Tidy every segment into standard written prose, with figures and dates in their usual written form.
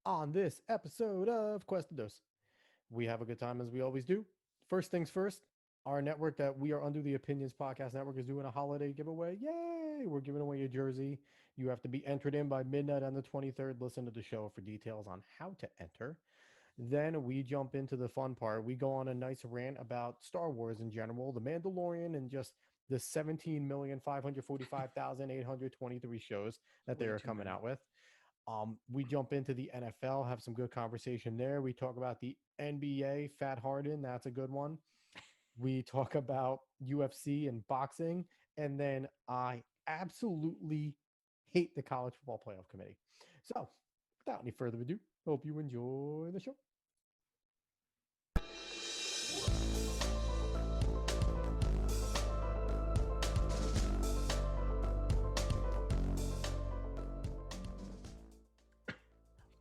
on this episode of Cuesta. We have a good time as we always do. First things first, our network that we are under, the Opinions Podcast Network, is doing a holiday giveaway. Yay! We're giving away a jersey. You have to be entered in by midnight on the 23rd. Listen to the show for details on how to enter. Then we jump into the fun part. We go on a nice rant about Star Wars in general, The Mandalorian, and just the 17,545,823 shows that they Way are too coming many. out with. We jump into the NFL, have some good conversation there. We talk about the NBA, Fat Harden, that's a good one. We talk about UFC and boxing, and then I absolutely hate the college football playoff committee. So, without any further ado, hope you enjoy the show.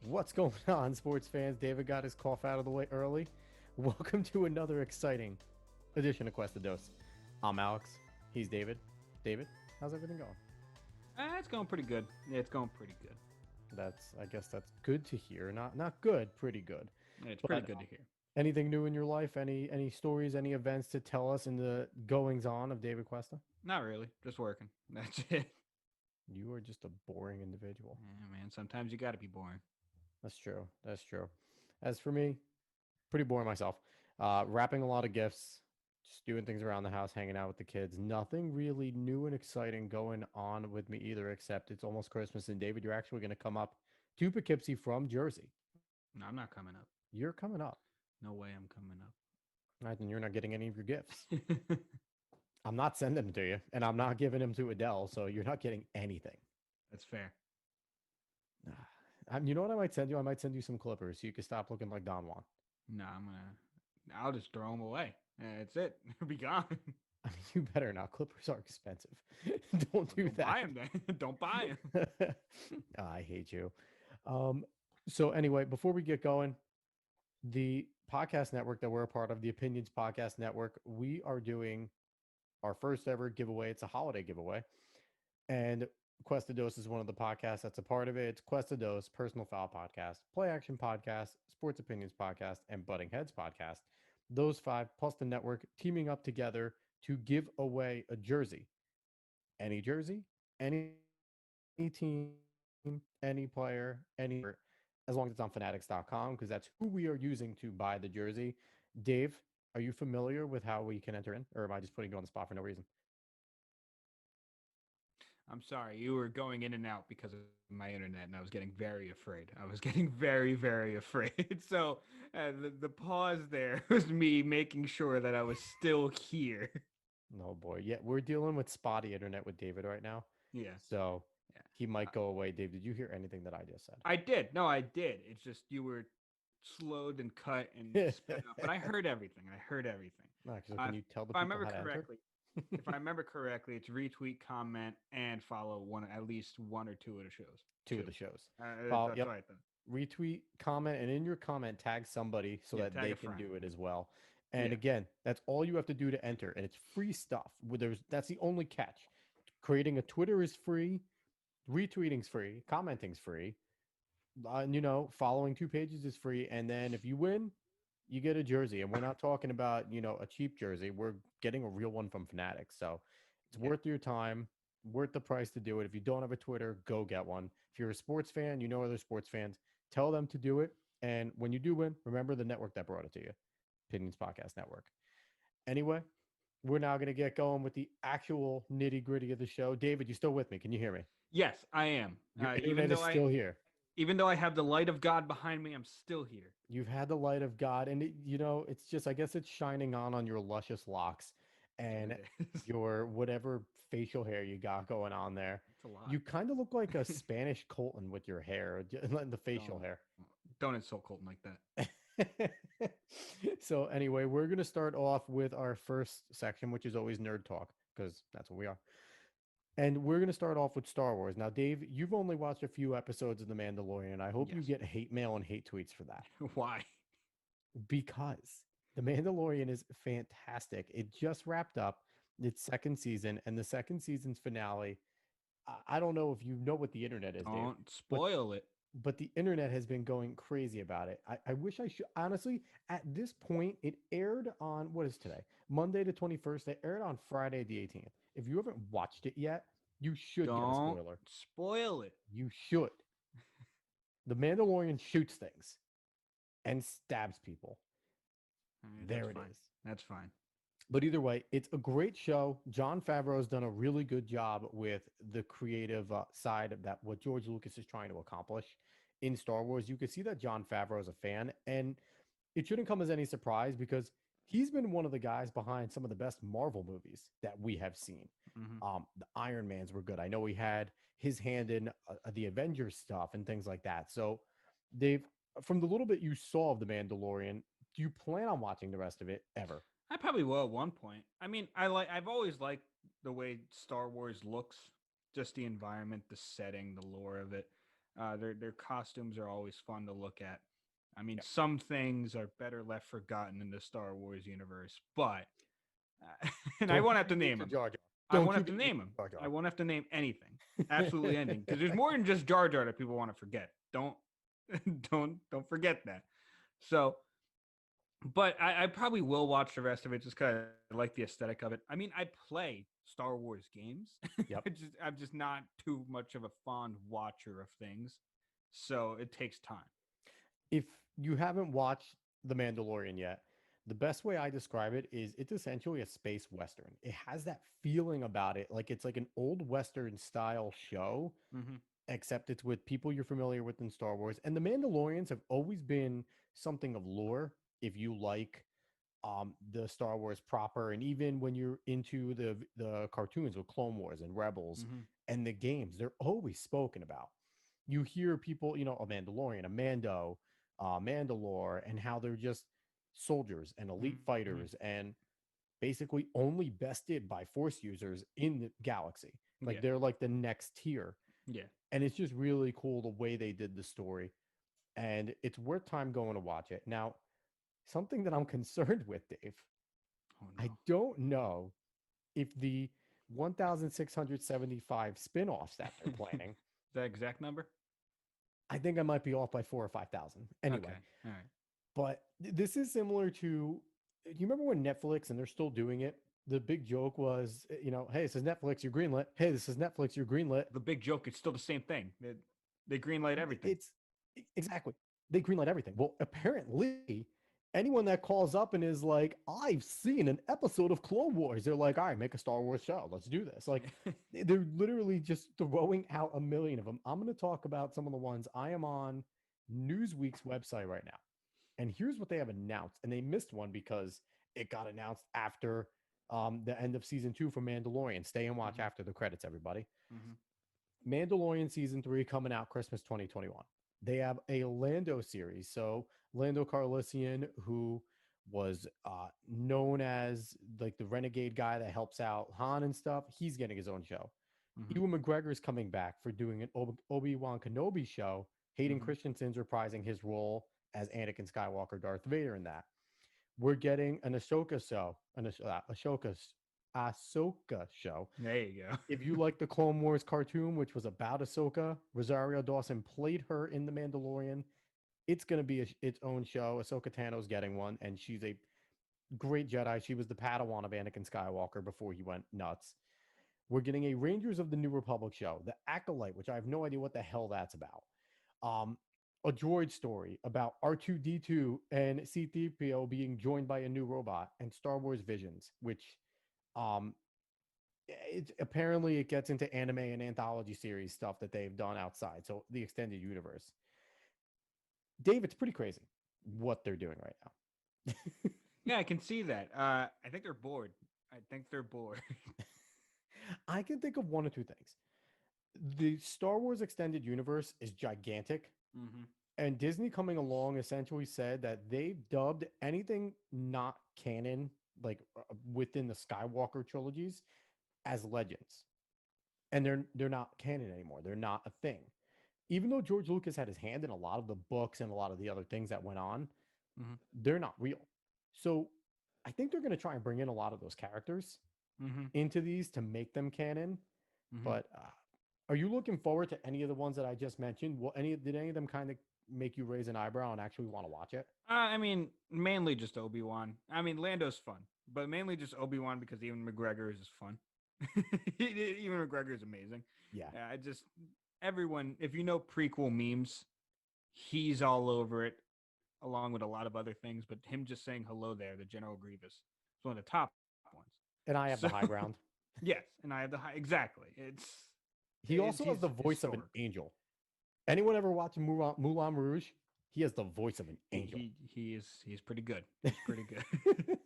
What's going on, sports fans? David got his cough out of the way early. Welcome to another exciting edition of Cuesta Dos. I'm Alex. He's David. David, how's everything going? It's going pretty good. Yeah, it's going pretty good. I guess that's good to hear. Not good, pretty good. Yeah, it's pretty But good to hear. anything new in your life? Any stories, any events to tell us in the goings on of David Cuesta? Not really. Just working. That's it. You are just a boring individual. Yeah, man. Sometimes you got to be boring. That's true. That's true. As for me, pretty boring myself. Wrapping a lot of gifts, just doing things around the house, hanging out with the kids. Nothing really new and exciting going on with me either, except it's almost Christmas. And David, you're actually going to come up to Poughkeepsie from Jersey. No, I'm not coming up. You're coming up. No way I'm coming Right, and you're not getting any of your gifts. up. I'm not sending them to you, and I'm not giving them to Adele, so you're not getting anything. That's fair. You know what I might send you? I might send you some clippers so you can stop looking like Don Juan. No, I'll just throw them away. That's it. Be gone. I mean, you better not. Clippers are expensive. Don't do Don't that. buy them then. Don't buy them. I hate you. So anyway, before we get going, the podcast network that we're a part of, the Opinions Podcast Network, we are doing our first ever giveaway. It's a holiday giveaway. And Cuesta Dos is one of the podcasts that's a part of it. It's Cuesta Dos, Personal Foul Podcast, Play Action Podcast, Sports Opinions Podcast, and Butting Heads Podcast. Those five plus the network teaming up together to give away a jersey. Any jersey, any team, any player, any, as long as it's on fanatics.com, because that's who we are using to buy the jersey. Dave, are you familiar with how we can enter in, or am I just putting you on the spot for no reason? I'm sorry. You were going in and out because of my internet, and I was getting very afraid. I was getting very, very afraid. So the pause there was me making sure that I was still here. No, boy. Yeah, we're dealing with spotty internet with David right now. Yeah. So Yeah. he might go away. Dave, did you hear anything that I just said? I did. No, I did. It's just you were slowed and cut and sped up, but I heard everything. I heard everything. So can you tell the If I people remember how to enter? correctly, if I remember correctly, it's retweet, comment, and follow at least one or two of the shows. Two of the shows. That's Yep. right. Then. Retweet, comment, and in your comment, tag somebody so Yeah, that tag they a can friend. do it as well. And Yeah. again, that's all you have to do to enter, and it's free stuff. That's the only catch. Creating a Twitter is free, retweeting's free, commenting's free. Following two pages is free, and then if you win, you get a jersey. And we're not talking about a cheap jersey. We're getting a real one from Fanatics, so it's Yeah. worth your time, worth the price to do it. If you don't have a Twitter, go get one. If you're a sports fan, you know other sports fans, tell them to do it. And when you do win, remember the network that brought it to you, Opinions Podcast Network. Anyway, we're now going to get going with the actual nitty gritty of the show. David, you still with me? Can you hear me? Yes, I am. Your internet is still here. Even though I have the light of God behind me, I'm still here. You've had the light of God, and it's just, I guess it's shining on your luscious locks and It is. your whatever facial hair you got going on there. It's a lot. You kind of look like a Spanish Colton with your hair, the facial Don't, hair. don't insult Colton like that. So anyway, we're going to start off with our first section, which is always nerd talk, because that's what we are. And we're going to start off with Star Wars. Now, Dave, you've only watched a few episodes of The Mandalorian. I hope you Yes. get hate mail and hate tweets for that. Why? Because The Mandalorian is fantastic. It just wrapped up its second season, and the second season's finale. I don't know if you know what the internet is, Dave. Don't spoil it. but the internet has been going crazy about it. I wish I should honestly. At this point, it aired on what is today, Monday the 21st. It aired on Friday the 18th. If you haven't watched it yet, you should get a Don't spoiler. spoil it. You should. The Mandalorian shoots things and stabs people. All right, that's There it fine. is. That's fine. But either way, it's a great show. John Favreau has done a really good job with the creative side of that, what George Lucas is trying to accomplish in Star Wars. You can see that John Favreau is a fan, and it shouldn't come as any surprise because he's been one of the guys behind some of the best Marvel movies that we have seen. Hmm. The Iron Mans were good. I know he had his hand in the Avengers stuff and things like that. So they've, from the little bit you saw of The Mandalorian, do you plan on watching the rest of it ever? I probably will at one point. I mean, I've always liked the way Star Wars looks, just the environment, the setting, the lore of it. Their costumes are always fun to look at. I mean, Yeah. some things are better left forgotten in the Star Wars universe, but and I Don't won't keep have to it name to them. Jar Jar. I Don't won't have keep to it name them. Jar I Jar. won't have to name anything. Absolutely anything, because there's more than just Jar Jar that people want to forget. Don't don't forget that. So but I probably will watch the rest of it just because I like the aesthetic of it. I mean, I play Star Wars games. Yep. I'm just not too much of a fond watcher of things, so it takes time. If you haven't watched The Mandalorian yet, the best way I describe it is it's essentially a space western. It has that feeling about it, like it's like an old western style show, Hmm. except it's with people you're familiar with in Star Wars. And the Mandalorians have always been something of lore. If you like the Star Wars proper, and even when you're into the cartoons with Clone Wars and Rebels Hmm. and the games, they're always spoken about. You hear people, a Mandalorian, a Mando, Mandalore, and how they're just soldiers and elite Hmm. fighters and basically only bested by Force users in the galaxy. Yeah, Like they're like the next tier. yeah. And it's just really cool the way they did the story. And it's worth time going to watch it. Now, something that I'm concerned with, Dave, Oh I no, don't know if the 1,675 spin-offs that they're planning, that exact number. I think I might be off by 4 or 5,000. Anyway, Okay, all right. but this is similar to, you remember when Netflix, and they're still doing it, the big joke was, hey, this is Netflix, you're greenlit. Hey, this is Netflix, you're greenlit. The big joke. It's still the same thing. They greenlight everything. It's exactly, they greenlight everything. Well, apparently, anyone that calls up and is like, I've seen an episode of Clone Wars, they're like, all right, make a Star Wars show. Let's do this. Like, they're literally just throwing out a million of them. I'm going to talk about some of the ones. I am on Newsweek's website right now. And here's what they have announced. And they missed one because it got announced after the end of season 2 for Mandalorian. Stay and watch Hmm. after the credits, everybody. Hmm. Mandalorian season 3 coming out Christmas 2021. They have a Lando series. So Lando Carlisian, who was known as like the renegade guy that helps out Han and stuff, he's getting his own show. Hmm. Ewan McGregor's coming back for doing an Obi-Wan Kenobi show. Hayden Hmm. Christensen's reprising his role as Anakin Skywalker, Darth Vader in that. We're getting an Ahsoka show, Ahsoka show. There you go. If you like the Clone Wars cartoon, which was about Ahsoka, Rosario Dawson played her in The Mandalorian. It's going to be its own show. Ahsoka Tano's getting one, and she's a great Jedi. She was the Padawan of Anakin Skywalker before he went nuts. We're getting a Rangers of the New Republic show, The Acolyte, which I have no idea what the hell that's about. Um, a droid story about R2D2 and C-3PO being joined by a new robot, and Star Wars Visions, which um, apparently it gets into anime and anthology series stuff that they've done outside. So the extended universe. Dave, it's pretty crazy what they're doing right now. Yeah, I can see that. I think they're bored. I think they're bored. I can think of one or two things. The Star Wars extended universe is gigantic, Hmm. and Disney coming along essentially said that they've dubbed anything not canon, like within the Skywalker trilogies, as legends, and they're not canon anymore. They're not a thing. Even though George Lucas had his hand in a lot of the books and a lot of the other things that went on, Hmm. they're not real. So I think they're going to try and bring in a lot of those characters Hmm. into these to make them canon. Hmm. But Are you looking forward to any of the ones that I just mentioned? Did any of them kind of make you raise an eyebrow and actually want to watch it? I mean, mainly just Obi-Wan. I mean, Lando's fun, but mainly just Obi-Wan because even McGregor is fun. Even McGregor is amazing. Yeah. I just everyone, if you know prequel memes, he's all over it, along with a lot of other things. But him just saying hello there, the General Grievous, is one of the top ones. And I So have the high ground. yes, and I have the high exactly. He It's also has he's the voice of an historic. angel. Anyone ever watch Moulin Rouge? He has the voice of an angel. He's pretty good. He's pretty good.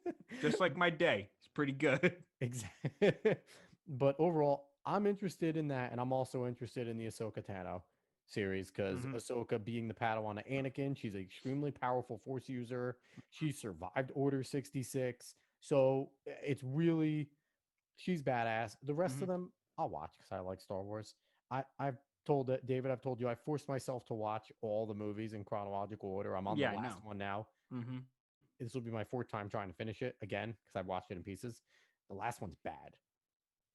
Just like my day, he's pretty good. Exactly. But overall, I'm interested in that, and I'm also interested in the Ahsoka Tano series because Hmm. Ahsoka, being the Padawan of Anakin, she's an extremely powerful Force user. She survived Order 66, so it's really she's badass. The rest Hmm. of them, I'll watch because I like Star Wars. I've told that David. I've told you I forced myself to watch all the movies in chronological order. I'm on the Yeah, I last know. one now. Hmm. This will be my fourth time trying to finish it again because I've watched it in pieces. The last one's bad,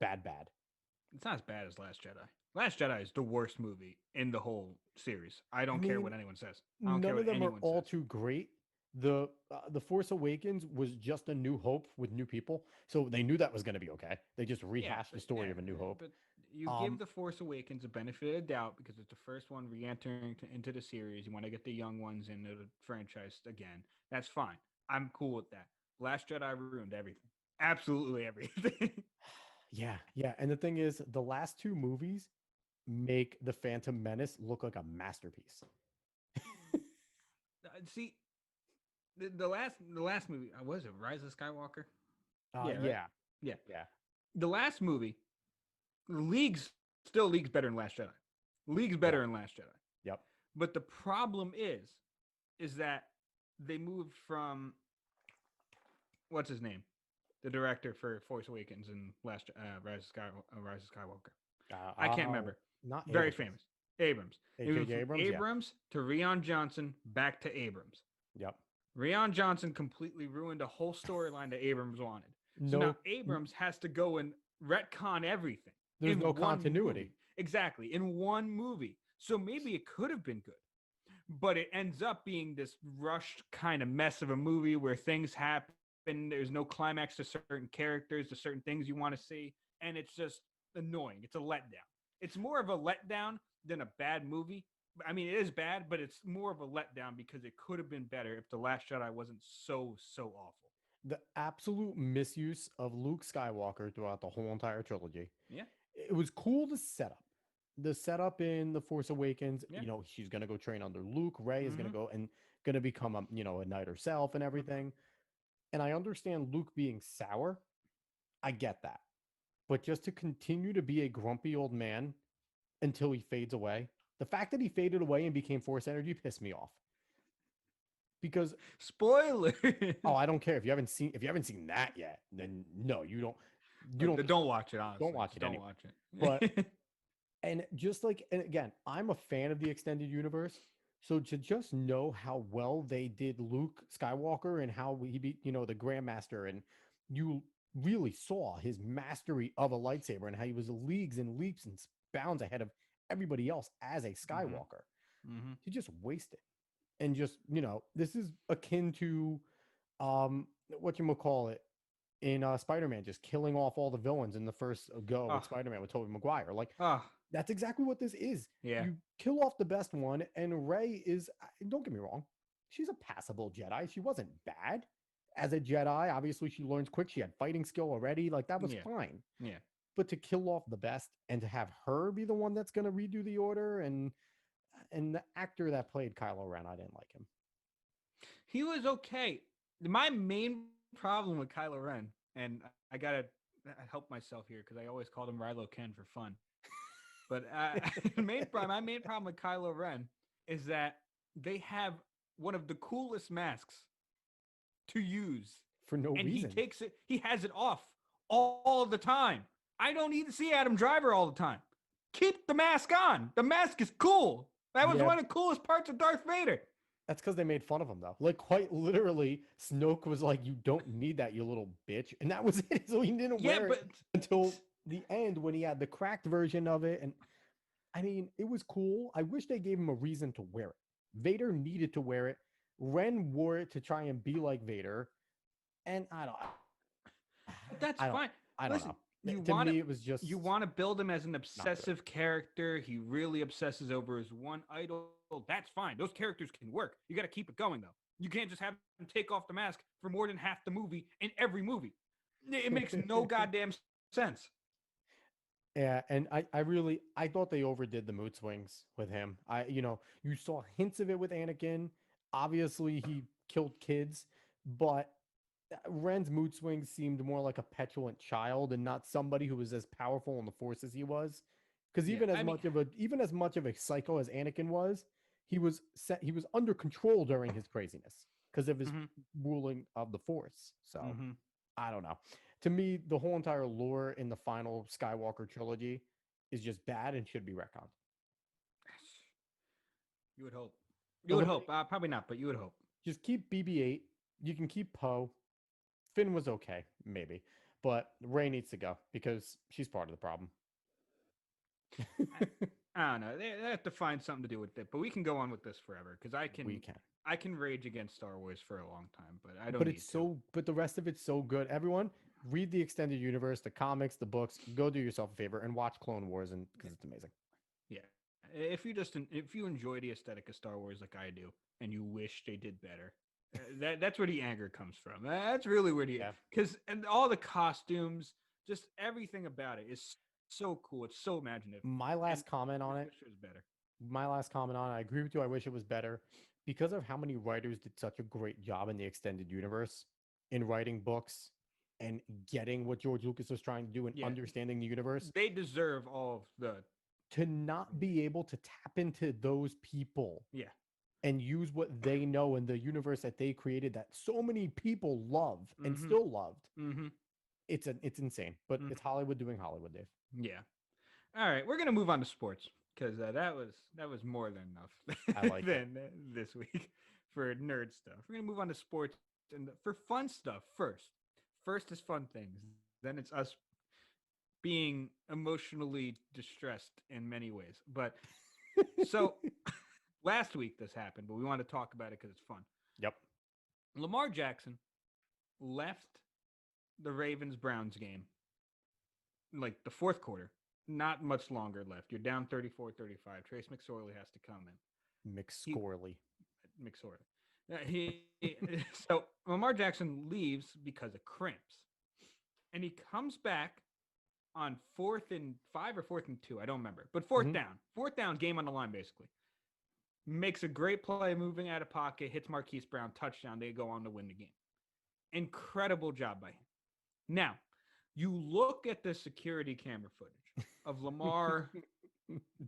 bad, bad. It's not as bad as Last Jedi. Last Jedi is the worst movie in the whole series. I I don't care what mean, anyone says. I don't care none what of them are anyone all says. too great. The Force Awakens was just a New Hope with new people, so they knew that was going to be okay. They just Yeah, rehashed the but story of a New Hope. you give Um, the Force Awakens a benefit of doubt because it's the first one re-entering into the series. You want to get the young ones into the franchise again. That's fine. I'm cool with that. Last Jedi ruined everything. Absolutely everything. yeah, yeah. And the thing is, the last two movies make the Phantom Menace look like a masterpiece. See, the last movie was it Rise of Skywalker? Yeah, right. Yeah, Yeah, yeah, the last movie leagues still leagues better than Last Jedi. Leagues better yep, than Last Jedi. yep. But the problem is that they moved from what's his name, the director for Force Awakens and Last Rise of Skywalker. I can't Oh, remember. not Very Abrams. famous. Abrams. They moved J.J. from Abrams. Yeah, Abrams to Rion Johnson back to Abrams. yep. Rion Johnson completely ruined a whole storyline that Abrams wanted. So now No, Abrams has to go and retcon everything there's no in one continuity. movie. Exactly, in one movie. So maybe it could have been good, but it ends up being this rushed kind of mess of a movie where things happen. There's no climax to certain characters, to certain things you want to see, and it's just annoying. It's a letdown. It's more of a letdown than a bad movie. I mean, it is bad, but it's more of a letdown because it could have been better if The Last Jedi wasn't so awful. The absolute misuse of Luke Skywalker throughout the whole entire trilogy. Yeah, It was cool to set up. The setup in The Force Awakens, yeah. she's gonna go train under Luke. Rey is gonna Mm-hmm. go and gonna become a knight herself and Mm-hmm. everything. And I understand Luke being sour. I get that. But just to continue to be a grumpy old man until he fades away, the fact that he faded away and became Force energy pissed me off. Because Spoiler. oh, I don't care if you haven't seen that yet, then no, you don't Don't watch it. don't Honestly, watch just it don't anyway. watch But it. and just like and again, I'm a fan of the extended universe. So to just know how well they did Luke Skywalker and how he beat, the Grandmaster, and you really saw his mastery of a lightsaber and how he was leagues and leaps and bounds ahead of everybody else as a Mm-hmm. Skywalker. Mm-hmm. To just waste it. And just, this is akin to what you call it in Spider-Man, just killing off all the villains in the first go with Oh, Spider-Man with Tobey Maguire. Like oh, that's exactly what this is. yeah. You kill off the best one, and Rey is, don't get me wrong, she's a passable Jedi. She wasn't bad as a Jedi. Obviously, she learns quick. She had fighting skill already. Like that was Yeah. fine. Yeah. But to kill off the best and to have her be the one that's going to redo the order, and the actor that played Kylo Ren, I didn't like him. He was okay. My main problem with Kylo Ren, and I gotta help myself here because I always called him Rilo Ken for fun. But my main problem with Kylo Ren is that they have one of the coolest masks to use, For no and reason. he has it off all the time. I don't need to see Adam Driver all the time. Keep the mask on. The mask is cool. That was Yeah, one of the coolest parts of Darth Vader. that's because they made fun of him though. Like quite literally, Snoke was like, "You don't need that, you little bitch," and that was it. So he didn't Yeah, wear it but until the end when he had the cracked version of it. And I mean, it was cool. I wish they gave him a reason to wear it. Vader needed to wear it. Ren wore it to try and be like Vader, and But I that's don't, fine. I don't know. Listen, you To want to me, it was just you want to build him as an not good. obsessive character. He really obsesses over his one idol. That's fine. Those characters can work. You got to keep it going though. You can't just have him take off the mask for more than half the movie in every movie. It makes no goddamn sense. Yeah, and I thought they overdid the mood swings with him. You saw hints of it with Anakin. Obviously, he killed kids, but Ren's mood swings seemed more like a petulant child and not somebody who was as powerful in the Force as he was. Because Yeah, I mean, even as much of a psycho as Anakin was, he was under control during his craziness because of his hmm ruling of the Force. So hmm I don't know. To me, the whole entire lore in the final Skywalker trilogy is just bad and should be retconned. you would hope. You would hope. Eliminate, Probably not, but you would hope. just keep BB-8. You can keep Poe. Finn was okay, maybe, but Ray needs to go because she's part of the problem. I don't know. They have to find something to do with it, but we can go on with this forever because We can, I can rage against Star Wars for a long time, but I don't but it's need to. so. But the rest of it's so good. Everyone, read the extended universe, the comics, the books. Go do yourself a favor and watch Clone Wars, and because it's amazing. Yeah, if you enjoy the aesthetic of Star Wars like I do, and you wish they did better, that's where the anger comes from. That's really where the Yeah. because and all the costumes, just everything about it is so cool. It's so imaginative, My and last comment I on just it wish it was better. I agree with you. I wish it was better because of how many writers did such a great job in the extended universe in writing books and getting what George Lucas was trying to do and Yeah, understanding the universe. they deserve all of the To not be able to tap into those people yeah. and use what they know in the universe that they created that so many people love and Mm-hmm. still loved, Mm-hmm. it's insane. But it's Hollywood doing Hollywood, Dave. Yeah. All right, we're gonna move on to sports because that was more than I enough like it. than this week for nerd stuff. We're gonna move on to sports and for fun stuff first. First is fun things. Then it's us being emotionally distressed in many ways. But so last week this happened, but we want to talk about it because it's fun. Yep. Lamar Jackson left the Ravens Browns game like the fourth quarter. Not much longer left. You're down 34-35. Trace McSorley has to come in. He McScorley. McSorley. He so Lamar Jackson leaves because of cramps, and he comes back on 4th and 5 or 4th and 2. I don't remember, but Mhm. fourth down, game on the line basically. Makes a great play moving out of pocket, hits Marquise Brown, touchdown. They go on to win the game. Incredible job by him. Now, you look at the security camera footage of Lamar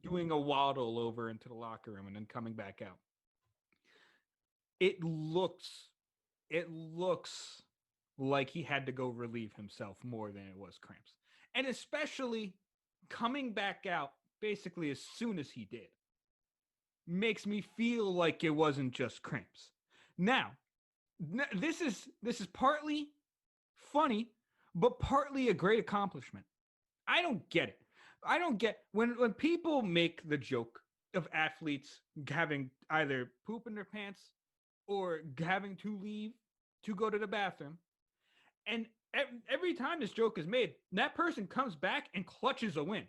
doing a waddle over into the locker room and then coming back out. It looks it looks like he had to go relieve himself more than it was cramps. And especially coming back out basically as soon as he did makes me feel like it wasn't just cramps. Now, this is partly funny, but partly a great accomplishment. I don't get it. I don't get when people make the joke of athletes having either poop in their pants or having to leave to go to the bathroom. And every time this joke is made, that person comes back and clutches a win.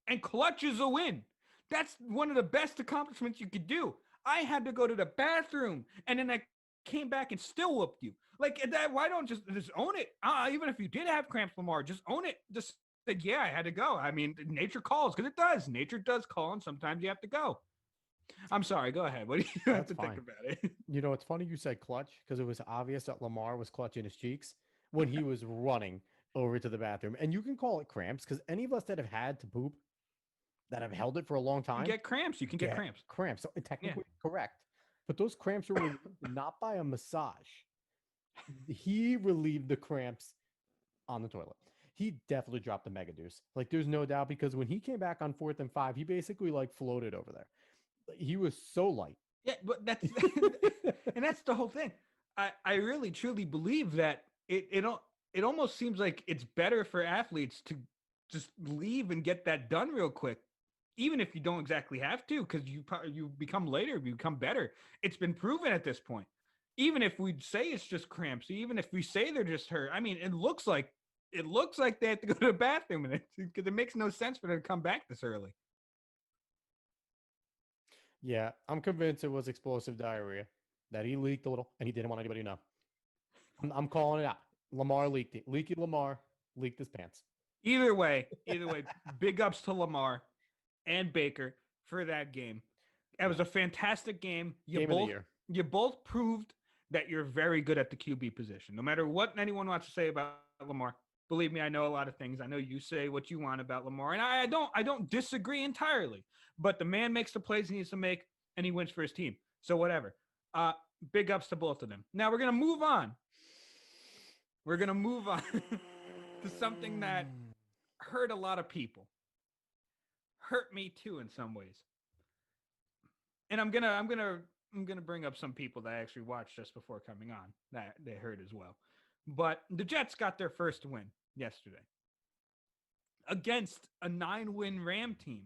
And clutches a win. That's one of the best accomplishments you could do. I had to go to the bathroom and then I came back and still whooped you. Like that, why don't just own it? Even if you did have cramps, Lamar, just own it. Just said, yeah, I had to go. I mean, nature calls because it does. Nature does call, and sometimes you have to go. I'm sorry. Go ahead. What do you have That's to think fine. about it? It's funny you said clutch because it was obvious that Lamar was clutching his cheeks when he was running over to the bathroom. And you can call it cramps because any of us that have had to poop that have held it for a long You time get cramps. You can get get cramps. cramps. So Yeah. technically correct. But those cramps were relieved not by a massage. He relieved the cramps on the toilet. He definitely dropped the mega deuce. Like there's no doubt because when he came back on 4th and 5, he basically like floated over there. He was so light. Yeah, but that's and that's the whole thing. I really truly believe that it almost seems like it's better for athletes to just leave and get that done real quick even if you don't exactly have to, because you become later, you become better. It's been proven at this point. Even if we say it's just cramps, even if we say they're just hurt, I mean, it looks like they have to go to the bathroom, and because it makes no sense for them to come back this early. Yeah, I'm convinced it was explosive diarrhea that he leaked a little and he didn't want anybody to know. I'm calling it out. Lamar leaked it. Leaky Lamar leaked his pants. Either way, big ups to Lamar and Baker for that game. It Yeah, was a fantastic game. You game of the both year. you both proved that you're very good at the QB position. No matter what anyone wants to say about Lamar, believe me, I know a lot of things. I know you say what you want about Lamar, and I don't disagree entirely. But the man makes the plays he needs to make, and he wins for his team. So whatever. Uh, big ups to both of them. Now we're gonna move on. We're gonna move on to something that hurt a lot of people. Hurt me too in some ways. And I'm gonna bring up some people that I actually watched just before coming on that they heard as well. But the Jets got their first win yesterday against a 9-win Ram team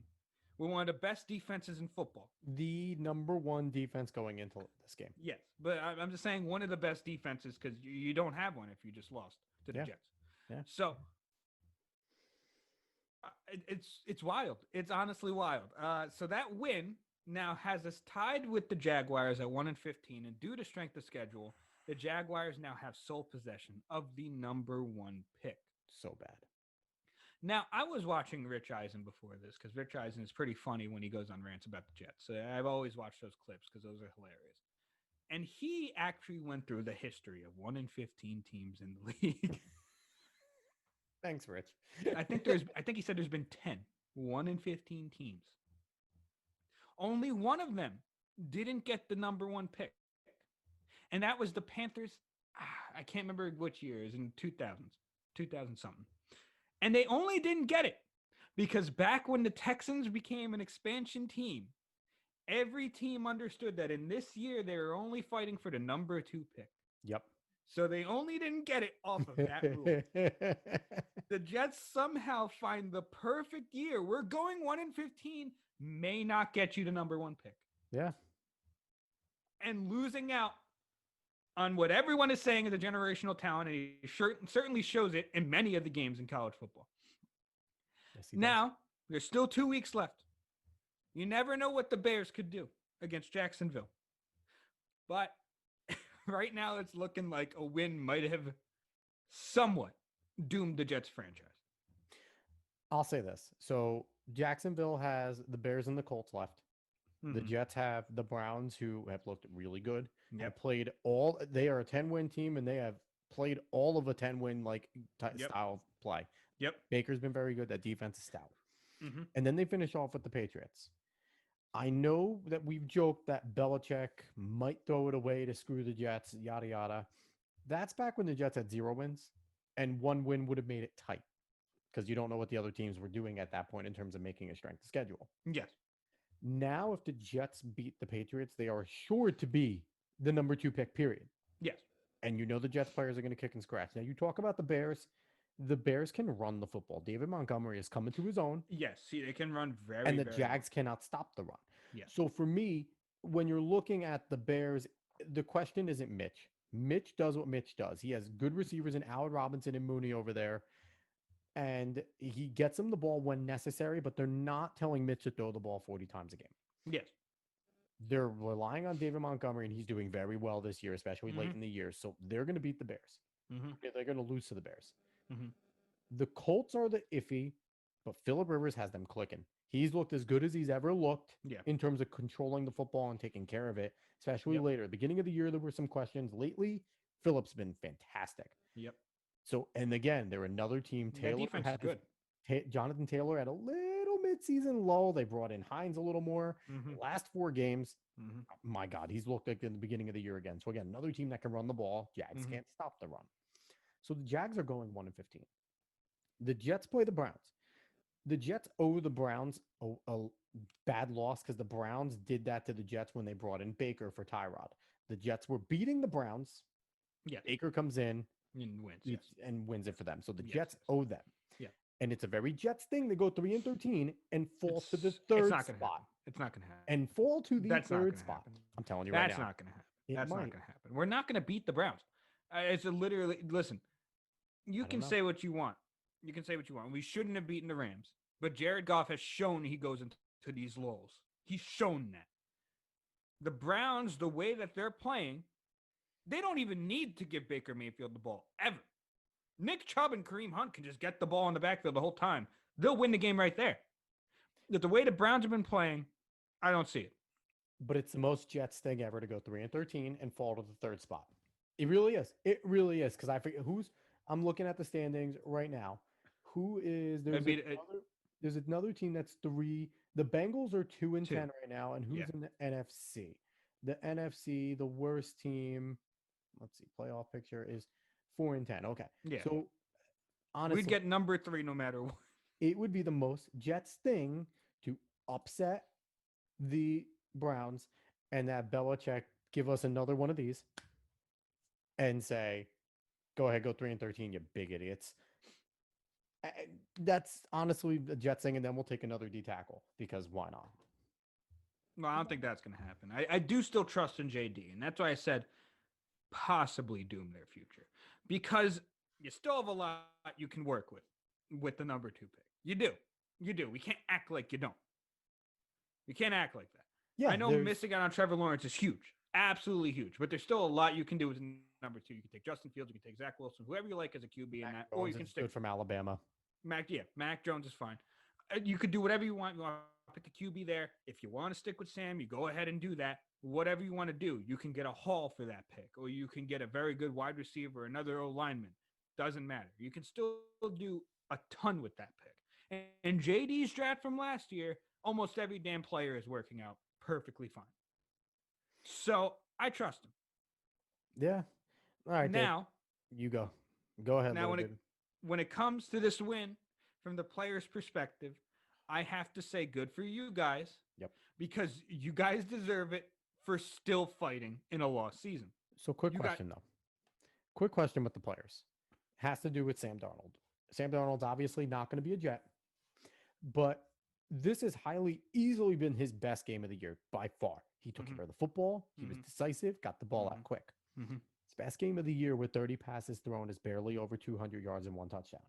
with one of the best defenses in football. The number one defense going into this game. Yes, but I'm just saying one of the best defenses because you don't have one if you just lost to the Yeah, Jets. yeah. So it's wild. It's honestly wild. So that win now has us tied with the Jaguars at 1-15, and due to strength of schedule, the Jaguars now have sole possession of the number one pick. So bad. Now, I was watching Rich Eisen before this because Rich Eisen is pretty funny when he goes on rants about the Jets. So I've always watched those clips because those are hilarious. And he actually went through the history of 1-15 teams in the league. Thanks, Rich. I think he said there's been 10, 1-15 teams. Only one of them didn't get the number one pick. And that was the Panthers. I can't remember which year. It was in 2000s, 2000 something. And they only didn't get it because back when the Texans became an expansion team, every team understood that in this year they were only fighting for the number 2 pick. Yep. So they only didn't get it off of that rule. The Jets somehow find the perfect year. We're going 1-15, may not get you the number 1 pick. Yeah. And losing out on what everyone is saying is a generational talent, and he certainly shows it in many of the games in college football. Yes, he now, there's still 2 weeks left. You never know what the Bears could do against Jacksonville. But right now, it's looking like a win might have somewhat doomed the Jets franchise. I'll say this. So Jacksonville has the Bears and the Colts left. The Jets have the Browns, who have looked really good. Yep. Played all. They are a 10-win team, and they have played all of a 10-win style of play. Yep. Baker's been very good. That defense is stout. Mm-hmm. And then they finish off with the Patriots. I know that we've joked that Belichick might throw it away to screw the Jets, yada yada. That's back when the Jets had 0 wins, and 1 win would have made it tight because you don't know what the other teams were doing at that point in terms of making a strength of schedule. Yes. Now, if the Jets beat the Patriots, they are assured to be the number 2 pick, period. Yes. And you know the Jets players are going to kick and scratch. Now, you talk about the Bears. The Bears can run the football. David Montgomery is coming to his own. Yes. See, they can run very, and the very Jags cannot stop the run. Yes. So for me, when you're looking at the Bears, the question isn't Mitch. Mitch does what Mitch does. He has good receivers in Allen Robinson and Mooney over there. And he gets them the ball when necessary, but they're not telling Mitch to throw the ball 40 times a game. Yes. They're relying on David Montgomery, and he's doing very well this year, especially late in the year. So they're going to beat the Bears. They're going to lose to the Bears. The Colts are the iffy, but Phillip Rivers has them clicking. He's looked as good as he's ever looked in terms of controlling the football and taking care of it, especially later. Beginning of the year, there were some questions. Lately, Phillip's been fantastic. Yep. So, and again, they're another team. Taylor defense is good. Jonathan Taylor had a little midseason lull. They brought in Hines a little more. Last 4 games, my God, he's looked like in the beginning of the year again. So again, another team that can run the ball. Jags can't stop the run. So the Jags are going 1-15. The Jets play the Browns. The Jets owe the Browns a bad loss because the Browns did that to the Jets when they brought in Baker for Tyrod. The Jets were beating the Browns. Yeah. Baker comes in and wins. Yes. and wins it for them. So the Jets owe them. Yeah. And it's a very Jets thing to go 3-13 and fall to the It's third not going to spot. happen. It's not going to happen. And fall to the That's not third going to spot. happen. I'm telling you right That's now, not going to happen. it That's not might. going to happen. We're not going to beat the Browns. It's a literally listen. You I don't can know. say what you want. You can say what you want. We shouldn't have beaten the Rams, but Jared Goff has shown he goes into these lulls. He's shown that. The Browns, the way that they're playing, they don't even need to give Baker Mayfield the ball ever. Nick Chubb and Kareem Hunt can just get the ball in the backfield the whole time. They'll win the game right there. But the way the Browns have been playing, I don't see it. But it's the most Jets thing ever to go 3-13 and fall to the third spot. It really is. It really is. Because I forget who's. I'm looking at the standings right now. Who is It'd be there's another team that's three. The Bengals are 2-10 two. right now, and Yeah. who's in the NFC? The NFC, the worst team. Let's see. Playoff picture is 4-10. Okay, Yeah. so We'd honestly, get number 3 no matter what. it would be the most Jets thing to upset the Browns and that Belichick give us another one of these and say, go ahead, go 3-13, you big idiots. That's honestly the Jets thing, and then we'll take another D tackle because why not? Well, I don't think that's going to happen. I do still trust in JD, and that's why I said possibly doom their future because you still have a lot you can work with the number 2 pick. You do. You do. We can't act like you don't. We can't act like that. Yeah, I know missing out on Trevor Lawrence is huge, absolutely huge, but there's still a lot you can do with number 2. You can take Justin Fields, you can take Zach Wilson, whoever you like as a QB in that, or you can stick good from Alabama. Mac Jones is fine. You could do whatever you want. You want to pick a QB there. If you want to stick with Sam, you go ahead and do that. Whatever you want to do, you can get a haul for that pick, or you can get a very good wide receiver, another O lineman. Doesn't matter. You can still do a ton with that pick. And JD's draft from last year, almost every damn player is working out perfectly fine. So I trust him. Yeah. All right, now, Dave, you go. Go ahead. Now, when it comes to this win, from the player's perspective, I have to say good for you guys. Yep. Because you guys deserve it for still fighting in a lost season. So quick question though. Quick question with the players. Has to do with Sam Darnold. Sam Darnold's obviously not going to be a Jet, but this has highly easily been his best game of the year by far. He took care of the football. He was decisive, got the ball out quick. His best game of the year with 30 passes thrown is barely over 200 yards and 1 touchdown.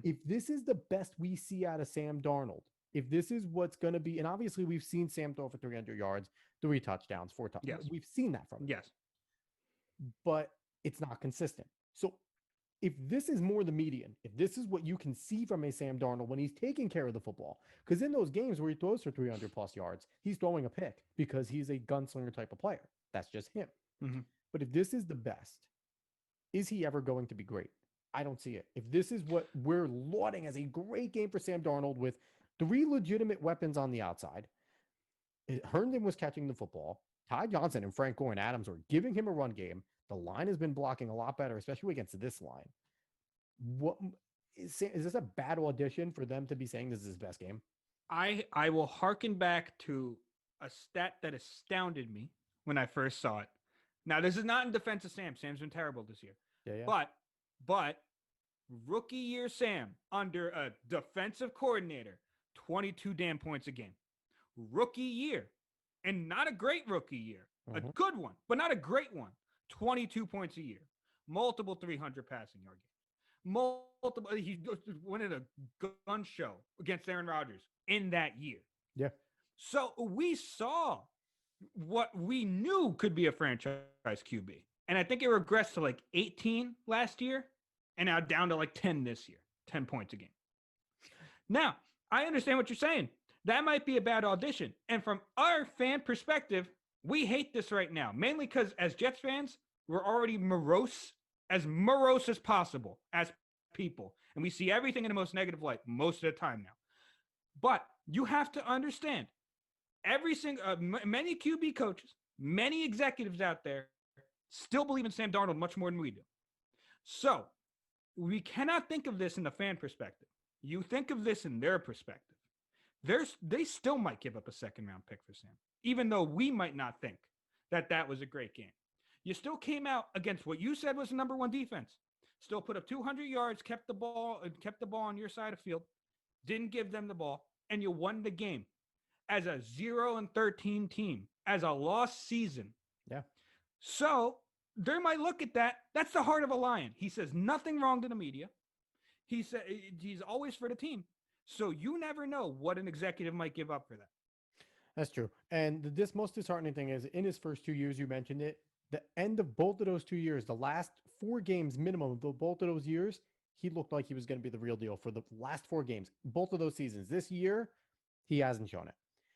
If this is the best we see out of Sam Darnold, if this is what's going to be, and obviously we've seen Sam throw for 300 yards, 3 touchdowns, 4 touchdowns. Yes. We've seen that from him. Yes. But it's not consistent. So if this is more the median, if this is what you can see from a Sam Darnold when he's taking care of the football, because in those games where he throws for 300 plus yards, he's throwing a pick because he's a gunslinger type of player. That's just him. But if this is the best, is he ever going to be great? I don't see it. If this is what we're lauding as a great game for Sam Darnold with 3 legitimate weapons on the outside, Herndon was catching the football. Ty Johnson and Frank Gore and Adams were giving him a run game. The line has been blocking a lot better, especially against this line. What is this a bad audition for them to be saying this is his best game? I will hearken back to a stat that astounded me when I first saw it. Now, this is not in defense of Sam. Sam's been terrible this year. Yeah. But rookie year Sam under a defensive coordinator, 22 damn points a game. Rookie year, and not a great rookie year, a good one, but not a great one. 22 points a year, multiple 300 passing yard games, multiple. He winning a gun show against Aaron Rodgers in that year. Yeah. So we saw what we knew could be a franchise QB. And I think it regressed to like 18 last year and now down to like 10 this year, 10 points a game. Now, I understand what you're saying. That might be a bad audition. And from our fan perspective, we hate this right now, mainly because as Jets fans, we're already morose as possible as people. And we see everything in the most negative light most of the time now. But you have to understand, every single many QB coaches, many executives out there still believe in Sam Darnold much more than we do. So we cannot think of this in the fan perspective. You think of this in their perspective. They still might give up a second round pick for Sam, even though we might not think that was a great game. You still came out against what you said was the number 1 defense. Still put up 200 yards, kept the ball on your side of field, didn't give them the ball, and you won the game as a 0-13 team, as a lost season. Yeah. So they might look at that. That's the heart of a lion. He says nothing wrong to the media. He said he's always for the team. So you never know what an executive might give up for that. That's true. And this most disheartening thing is in his first 2 years, you mentioned it, the end of both of those 2 years, the last 4 games minimum of both of those years, he looked like he was going to be the real deal for the last 4 games, both of those seasons. This year, he hasn't shown it.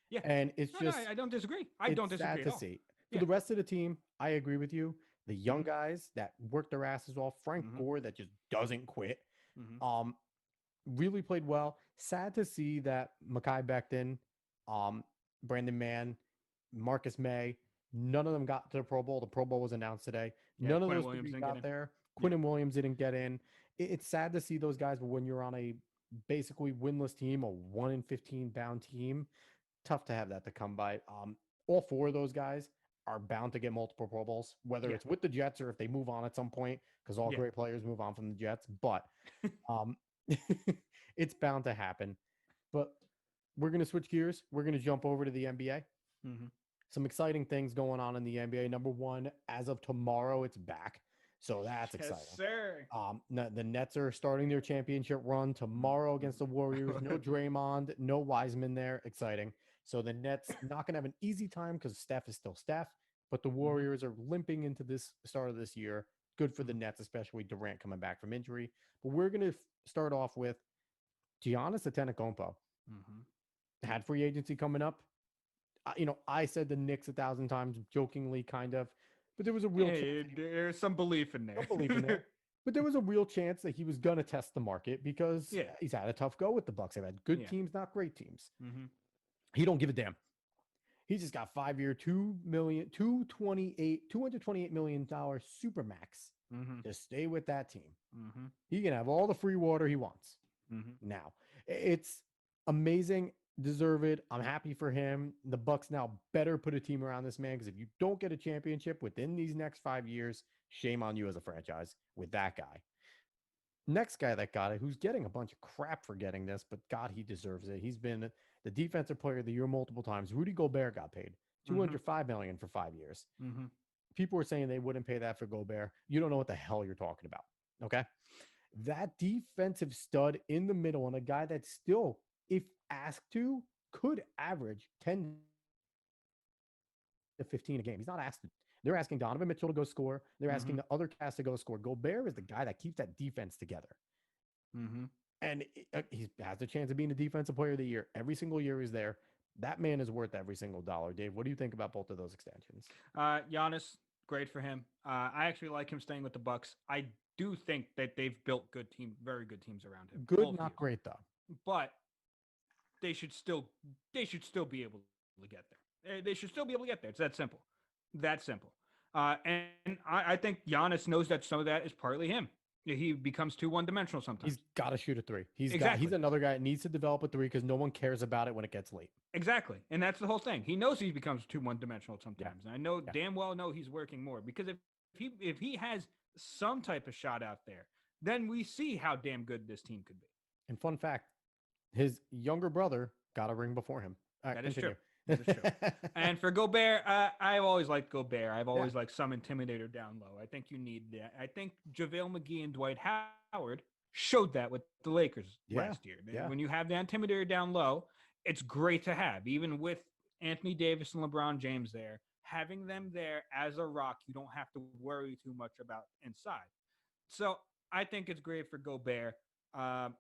Yeah. And it's No, just, I don't disagree. I don't it's sad disagree at to all. see. For Yeah. the rest of the team, I agree with you. The young Mm-hmm. guys that work their asses off, Frank Mm-hmm. Gore that just doesn't quit, Mm-hmm. um, really played well. Sad to see that Makai Becton, um, Brandon Mann, Marcus May, none of them got to the Pro Bowl. The Pro Bowl was announced today. Yeah. None of Quentin those Williams three didn't get got in. there. Yeah. Quinn Williams didn't get in. It's sad to see those guys, but when you're on a basically winless team, a 1-15 bound team, tough to have that to come by. All four of those guys are bound to get multiple Pro Bowls, whether Yeah. it's with the Jets or if they move on at some point, because all Yeah. great players move on from the Jets. But um, it's bound to happen. But we're going to switch gears. We're going to jump over to the NBA. Mm-hmm. Some exciting things going on in the NBA. Number one, as of tomorrow, it's back. So that's Yes, exciting. sir. The Nets are starting their championship run tomorrow against the Warriors. No Draymond, no Wiseman there. Exciting. So the Nets not going to have an easy time because Steph is still Steph, but the Warriors are limping into this start of this year. Good for the Nets, especially Durant coming back from injury. But we're going to start off with Giannis Antetokounmpo. Had free agency coming up. I said the Knicks 1,000 times, jokingly, kind of, but there was a real chance. Hey, there's some belief in there. Some belief in there. But there was a real chance that he was going to test the market because Yeah. he's had a tough go with the Bucks. They've had good Yeah. teams, not great teams. Mm-hmm. He don't give a damn. He just got 5-year, $228 million super max to stay with that team. He can have all the free water he wants. Now, it's amazing, deserve it. I'm happy for him. The Bucks now better put a team around this man, because if you don't get a championship within these next 5 years, shame on you as a franchise with that guy. Next guy that got it, who's getting a bunch of crap for getting this, but God, he deserves it. He's been the defensive player of the year multiple times. Rudy Gobert got paid $205 million for 5 years. People were saying they wouldn't pay that for Gobert. You don't know what the hell you're talking about. Okay. That defensive stud in the middle, and a guy that still, if asked to, could average 10 to 15 a game. He's not asked to. They're asking Donovan Mitchell to go score. They're asking the other cast to go score. Gobert is the guy that keeps that defense together. And he has a chance of being the defensive player of the year. Every single year he's there. That man is worth every single dollar. Dave, what do you think about both of those extensions? Giannis, great for him. I actually like him staying with the Bucks. I do think that they've built very good teams around him. Good, not great though. But they should still be able to get there. They should still be able to get there. It's that simple. That simple. And I think Giannis knows that some of that is partly him. He becomes too one-dimensional sometimes. He's got to shoot a three. He's another guy that needs to develop a three because no one cares about it when it gets late. Exactly. And that's the whole thing. He knows he becomes too one-dimensional sometimes. And I know damn well he's working more, because if he has some type of shot out there, then we see how damn good this team could be. And fun fact, his younger brother got a ring before him. That is true. That is true. And for Gobert, I've always liked Gobert. I've always liked some intimidator down low. I think you need that. I think JaVale McGee and Dwight Howard showed that with the Lakers last year. Yeah. When you have the intimidator down low, it's great to have. Even with Anthony Davis and LeBron James there, having them there as a rock, you don't have to worry too much about inside. So I think it's great for Gobert. And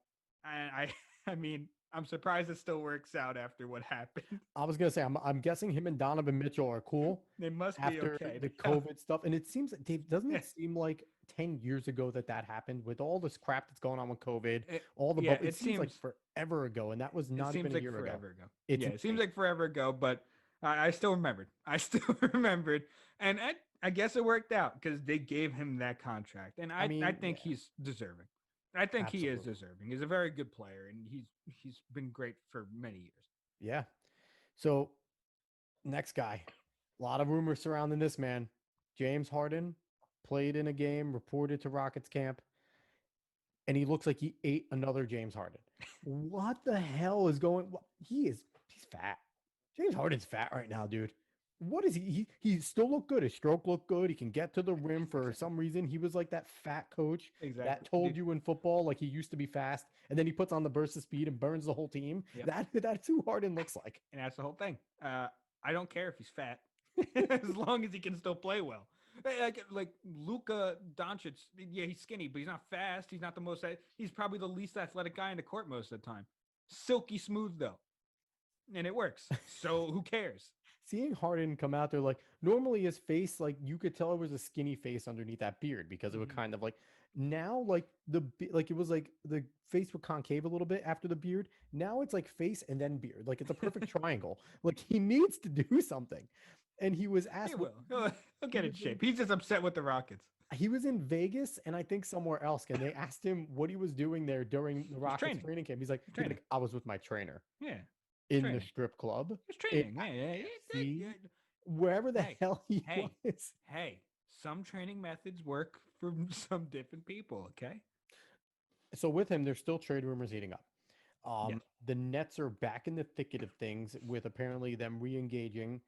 I mean, I'm surprised it still works out after what happened. I was gonna say, I'm guessing him and Donovan Mitchell are cool. They must be after okay. the COVID stuff. And it seems, Dave, doesn't it seem like 10 years ago that happened with all this crap that's going on with COVID? It seems like forever ago, and that was not even a year ago. It seems like forever ago, but I still remembered. And I guess it worked out because they gave him that contract, and I think he's deserving. I think he is deserving. He's a very good player, and he's been great for many years. Yeah. So next guy, a lot of rumors surrounding this man. James Harden played in a game, reported to Rockets camp. and he looks like he ate another James Harden. What the hell is going? He's fat. James Harden's fat right now, dude. What is he still look good. His stroke looked good. He can get to the rim for Exactly. some reason. He was like that fat coach that Exactly, told dude. you in football like he used to be fast, and then he puts on the burst of speed and burns the whole team. Yep. That's who Harden looks like. And that's the whole thing. I don't care if he's fat, as long as he can still play well. Like Luka Doncic, yeah, he's skinny, but he's not fast. He's not the most. He's probably the least athletic guy in the court most of the time. Silky smooth though, and it works. So who cares? Seeing Harden come out there, like normally his face, like you could tell it was a skinny face underneath that beard because it would Hmm. kind of like now like like it was like the face would concave a little bit after the beard. Now it's like face and then beard. Like it's a perfect triangle. Like he needs to do something. And he was He asked what will. He'll he get in was in shape. He's just upset with the Rockets. he was in Vegas and I think somewhere else. And they asked him what he was doing there during the He's Rockets training. training camp. He's He's training. like, I was with my trainer Yeah, he's in the training. strip club. He's In training. Yeah, yeah, see yeah. wherever the Hey, hell he hey, was. hey. Some training methods work for some different people. Okay. So with him, there's still trade rumors heating up. Yes. The Nets are back in the thicket of things with apparently them re-engaging.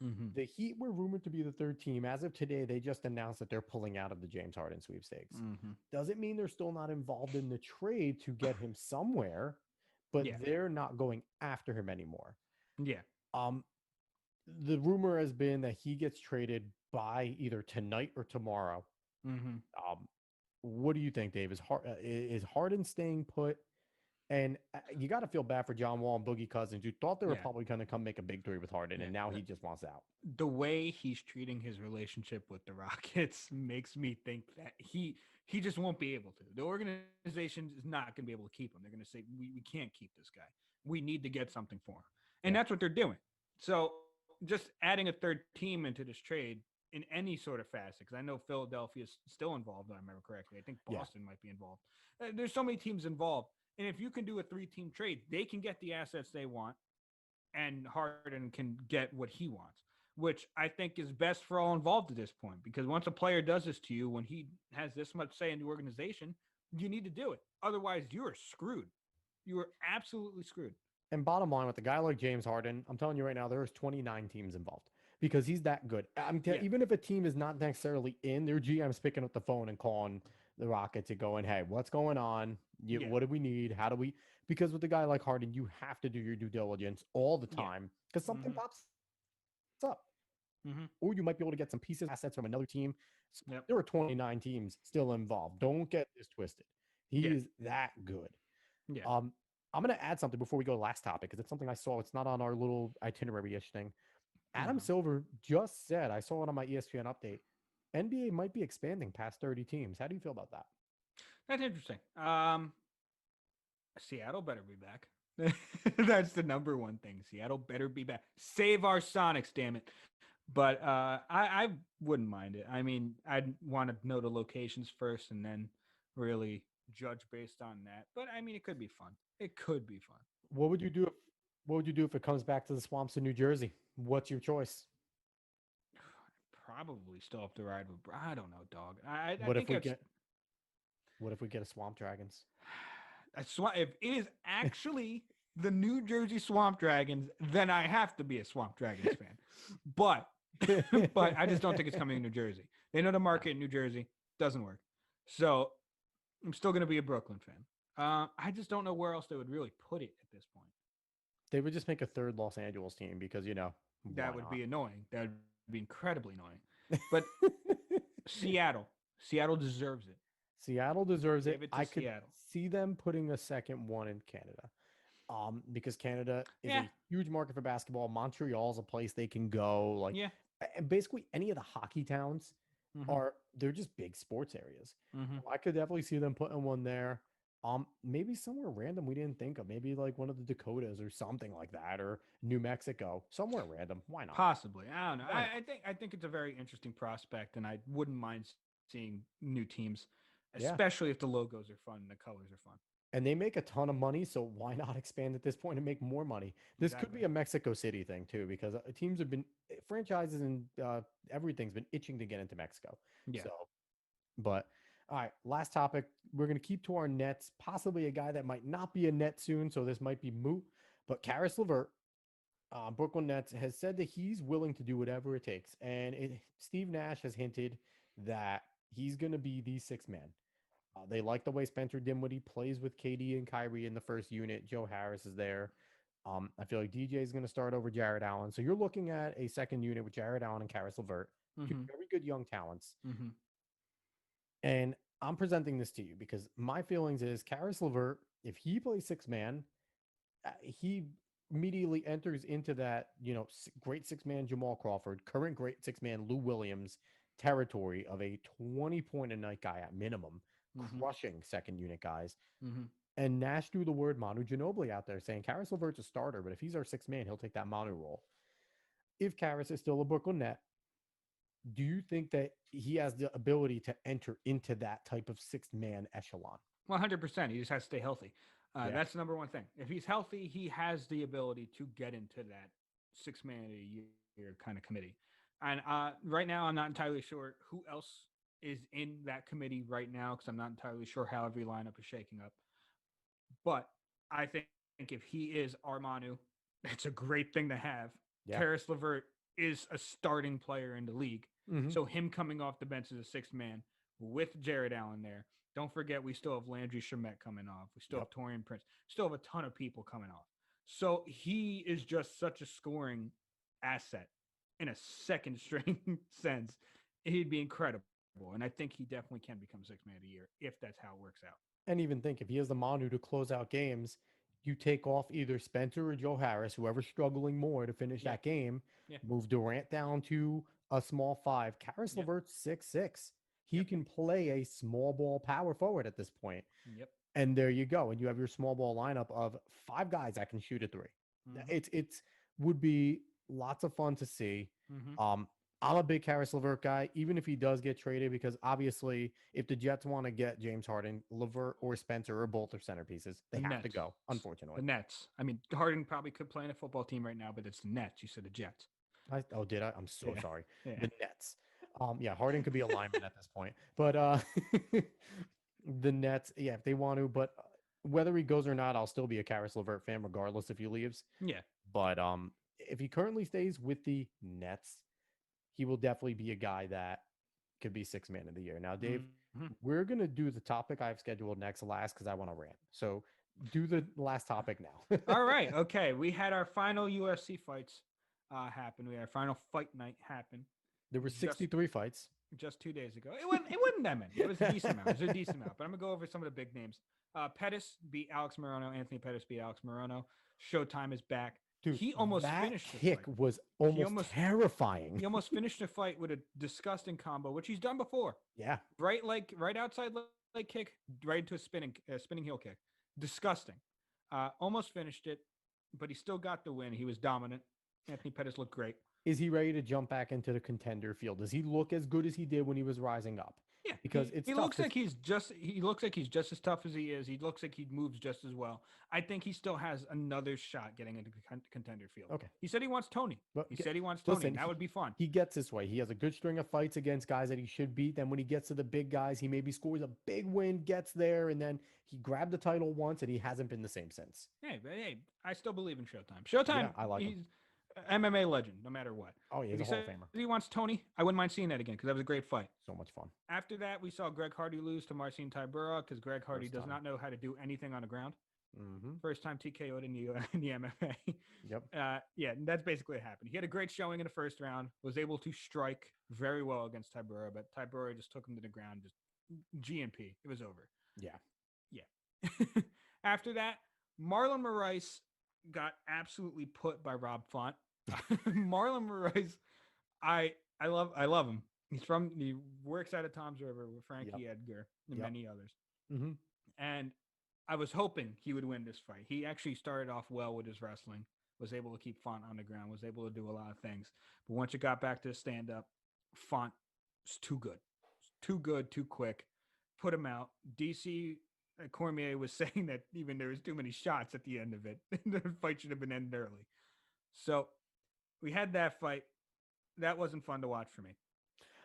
Mm-hmm. The Heat were rumored to be the third team. As of today, they just announced that they're pulling out of the James Harden sweepstakes. Mm-hmm. Doesn't mean they're still not involved in the trade to get him somewhere, but Yeah. they're not going after him anymore. Yeah. Um, the rumor has been that he gets traded by either tonight or tomorrow. Mm-hmm. Um, what do you think, Dave? Is Harden staying put? And you got to feel bad for John Wall and Boogie Cousins, who thought they were Yeah. probably going to come make a big three with Harden, Yeah. and now he just wants out. The way he's treating his relationship with the Rockets makes me think that he just won't be able to. The organization is not going to be able to keep him. They're going to say we can't keep this guy. We need to get something for him, and Yeah, that's what they're doing. So just adding a third team into this trade in any sort of facet, because I know Philadelphia is still involved. If I remember correctly. I think yeah. Boston might be involved. There's so many teams involved, and if you can do a three-team trade, they can get the assets they want and Harden can get what he wants, which I think is best for all involved at this point. Because once a player does this to you, when he has this much say in the organization, you need to do it. Otherwise, you are screwed. You are absolutely screwed. And bottom line, with a guy like James Harden, I'm telling you right now, there's 29 teams involved because he's that good. Yeah, Even if a team is not necessarily in, their GM's picking up the phone and calling the Rockets and going, "Hey, what's going on? yeah, What do we need? How do we?" Because with a guy like Harden, you have to do your due diligence all the yeah. time because something Mm-hmm. pops up, or you might Mm-hmm. be able to get some pieces, assets from another team. Yep. There are 29 teams still involved. Don't get this twisted. He Yeah. is that good. Yeah. Um, I'm going to add something before we go to the last topic because it's something I saw. It's not on our little itinerary-ish thing. Adam Uh-huh. Silver just said, I saw it on my ESPN update. NBA might be expanding past 30 teams. How do you feel about that? That's interesting. Seattle better be back. That's the number one thing. Seattle better be back. Save our Sonics, damn it. But I wouldn't mind it. I mean, I'd want to know the locations first and then really judge based on that. But I mean, it could be fun. It could be fun. What would you do if what would you do if it comes back to the swamps in New Jersey? What's your choice? Probably still have to ride with. I don't know, dog. I What if think we it's get what if we get a swamp dragons? if it is actually the New Jersey Swamp Dragons, then I have to be a Swamp Dragons fan. But but I just don't think it's coming in New Jersey. They know the market in New Jersey doesn't work, so I'm still going to be a Brooklyn fan. I just don't know where else they would really put it at this point. They would just make a third Los Angeles team because, That why would not? be annoying. That would be incredibly annoying. But Seattle, Seattle deserves it. Seattle deserves Give it. it to I could Seattle. see them putting a second one in Canada. Because Canada is Yeah, a huge market for basketball. Montreal's a place they can go. Like, yeah. and basically any of the hockey towns Mm-hmm. they're just big sports areas. Mm-hmm. I could definitely see them putting one there. Maybe somewhere random we didn't think of. Maybe like one of the Dakotas or something like that, or New Mexico, somewhere random. Why not? Possibly. I don't know. Why not? I think it's a very interesting prospect, and I wouldn't mind seeing new teams, Yeah. especially if the logos are fun and the colors are fun. And they make a ton of money, so why not expand at this point and make more money? This could Exactly. be a Mexico City thing too, because teams have been franchises and everything's been itching to get into Mexico. Yeah. So, but All right, last topic. We're going to keep to our Nets, possibly a guy that might not be a net soon, so this might be moot. But Karis LeVert, Brooklyn Nets, has said that he's willing to do whatever it takes. And Steve Nash has hinted that he's going to be the sixth man. They like the way Spencer Dinwiddie plays with KD and Kyrie in the first unit. Joe Harris is there. I feel like DJ is going to start over Jared Allen. So you're looking at a second unit with Jared Allen and Karis LeVert, two Mm-hmm. very good young talents. Mm-hmm. And I'm presenting this to you because my feelings is Karis LeVert, if he plays six man, he immediately enters into that, great six man Jamal Crawford, current great six man Lou Williams territory of a 20-point a night guy at minimum, Mm-hmm. crushing second unit guys. Mm-hmm. And Nash threw the word Manu Ginobili out there saying Karis LeVert's a starter, but if he's our sixth man, he'll take that Manu role. If Karis is still a Brooklyn Net, do you think that he has the ability to enter into that type of sixth man echelon? 100%. He just has to stay healthy. Yeah. That's the number one thing. If he's healthy, he has the ability to get into that 6 man a year kind of committee. And right now, I'm not entirely sure who else is in that committee right now because I'm not entirely sure how every lineup is shaking up. But I think if he is Armanu, it's a great thing to have. Yeah. Karis LeVert is a starting player in the league. Mm-hmm. So him coming off the bench as a sixth man with Jared Allen there. Don't forget, we still have Landry Shamet coming off. We still have Torian Prince. Still have a ton of people coming off. So he is just such a scoring asset in a second string sense. He'd be incredible. And I think he definitely can become six man of the year if that's how it works out. And even think if he has the Manu to close out games, you take off either Spencer or Joe Harris, whoever's struggling more to finish Yeah. that game, Yeah. move Durant down to a small five. Karis Yep. LeVert's 6'6". He Yep. can play a small ball power forward at this point. Yep. And there you go. And you have your small ball lineup of five guys that can shoot a 3. Mm-hmm. It's would be lots of fun to see. Mm-hmm. I'm a big Karis LeVert guy, even if he does get traded, because obviously, if the Jets want to get James Harden, LeVert or Spencer or both are centerpieces, they The have Nets. to go. The Unfortunately, Nets. I mean, Harden probably could play in a football team right now, but it's the Nets. You said the Jets. did I? I'm so Yeah. sorry. Yeah. The Nets. Yeah, Harden could be a lineman at this point, but the Nets, yeah, if they want to, but whether he goes or not, I'll still be a Karis LeVert fan, regardless if he leaves. Yeah. But if he currently stays with the Nets, he will definitely be a guy that could be sixth man of the year. Now, Dave, Mm-hmm. we're gonna do the topic I've scheduled next last because I want to rant. So do the last topic now. All right. Okay. We had our final UFC fights happen. We had our final fight night happen. There were 63 fights. Just 2 days ago. It wasn't that many. It was a decent amount. It was a decent amount. But I'm gonna go over some of the big names. Pettis beat Alex Morono. Anthony Pettis beat Alex Morono. Showtime is back. Dude, he almost that finished the kick fight. was almost terrifying. He almost finished the fight with a disgusting combo, which he's done before. Yeah. Right outside leg kick, right into a spinning heel kick. Disgusting. Almost finished it, but he still got the win. He was dominant. Anthony Pettis looked great. Is he ready to jump back into the contender field? Does he look as good as he did when he was rising up? Yeah, because he looks like he's just as tough as he is. He looks like he moves just as well. I think he still has another shot getting into contender field. Okay. He said he wants Tony. But he said he wants Tony. That would be fun. He gets this way. He has a good string of fights against guys that he should beat. Then when he gets to the big guys, he maybe scores a big win, gets there, and then he grabbed the title once, and he hasn't been the same since. Hey, I still believe in Showtime. Showtime, yeah, I like him. MMA legend, no matter what. Oh, yeah, he's if a Hall of Famer. He wants Tony. I wouldn't mind seeing that again because that was a great fight. So much fun. After that, we saw Greg Hardy lose to Marcin Tybura because Greg Hardy does not know how to do anything on the ground. Mm-hmm. First time TKO'd in the MMA. Yep. Yeah, that's basically what happened. He had a great showing in the first round, was able to strike very well against Tybura, but Tybura just took him to the ground, just GNP. It was over. Yeah. After that, Marlon Moraes got absolutely put by Rob Font. Marlon Moraes, I love him. He works out of Tom's River with Frankie Edgar and many others. Mm-hmm. And I was hoping he would win this fight. He actually started off well with his wrestling, was able to keep Font on the ground, was able to do a lot of things. But once it got back to the stand-up, Font was too good. Too good, too quick. Put him out. DC Cormier was saying that even there was too many shots at the end of it. The fight should have been ended early. So we had that fight. That wasn't fun to watch for me.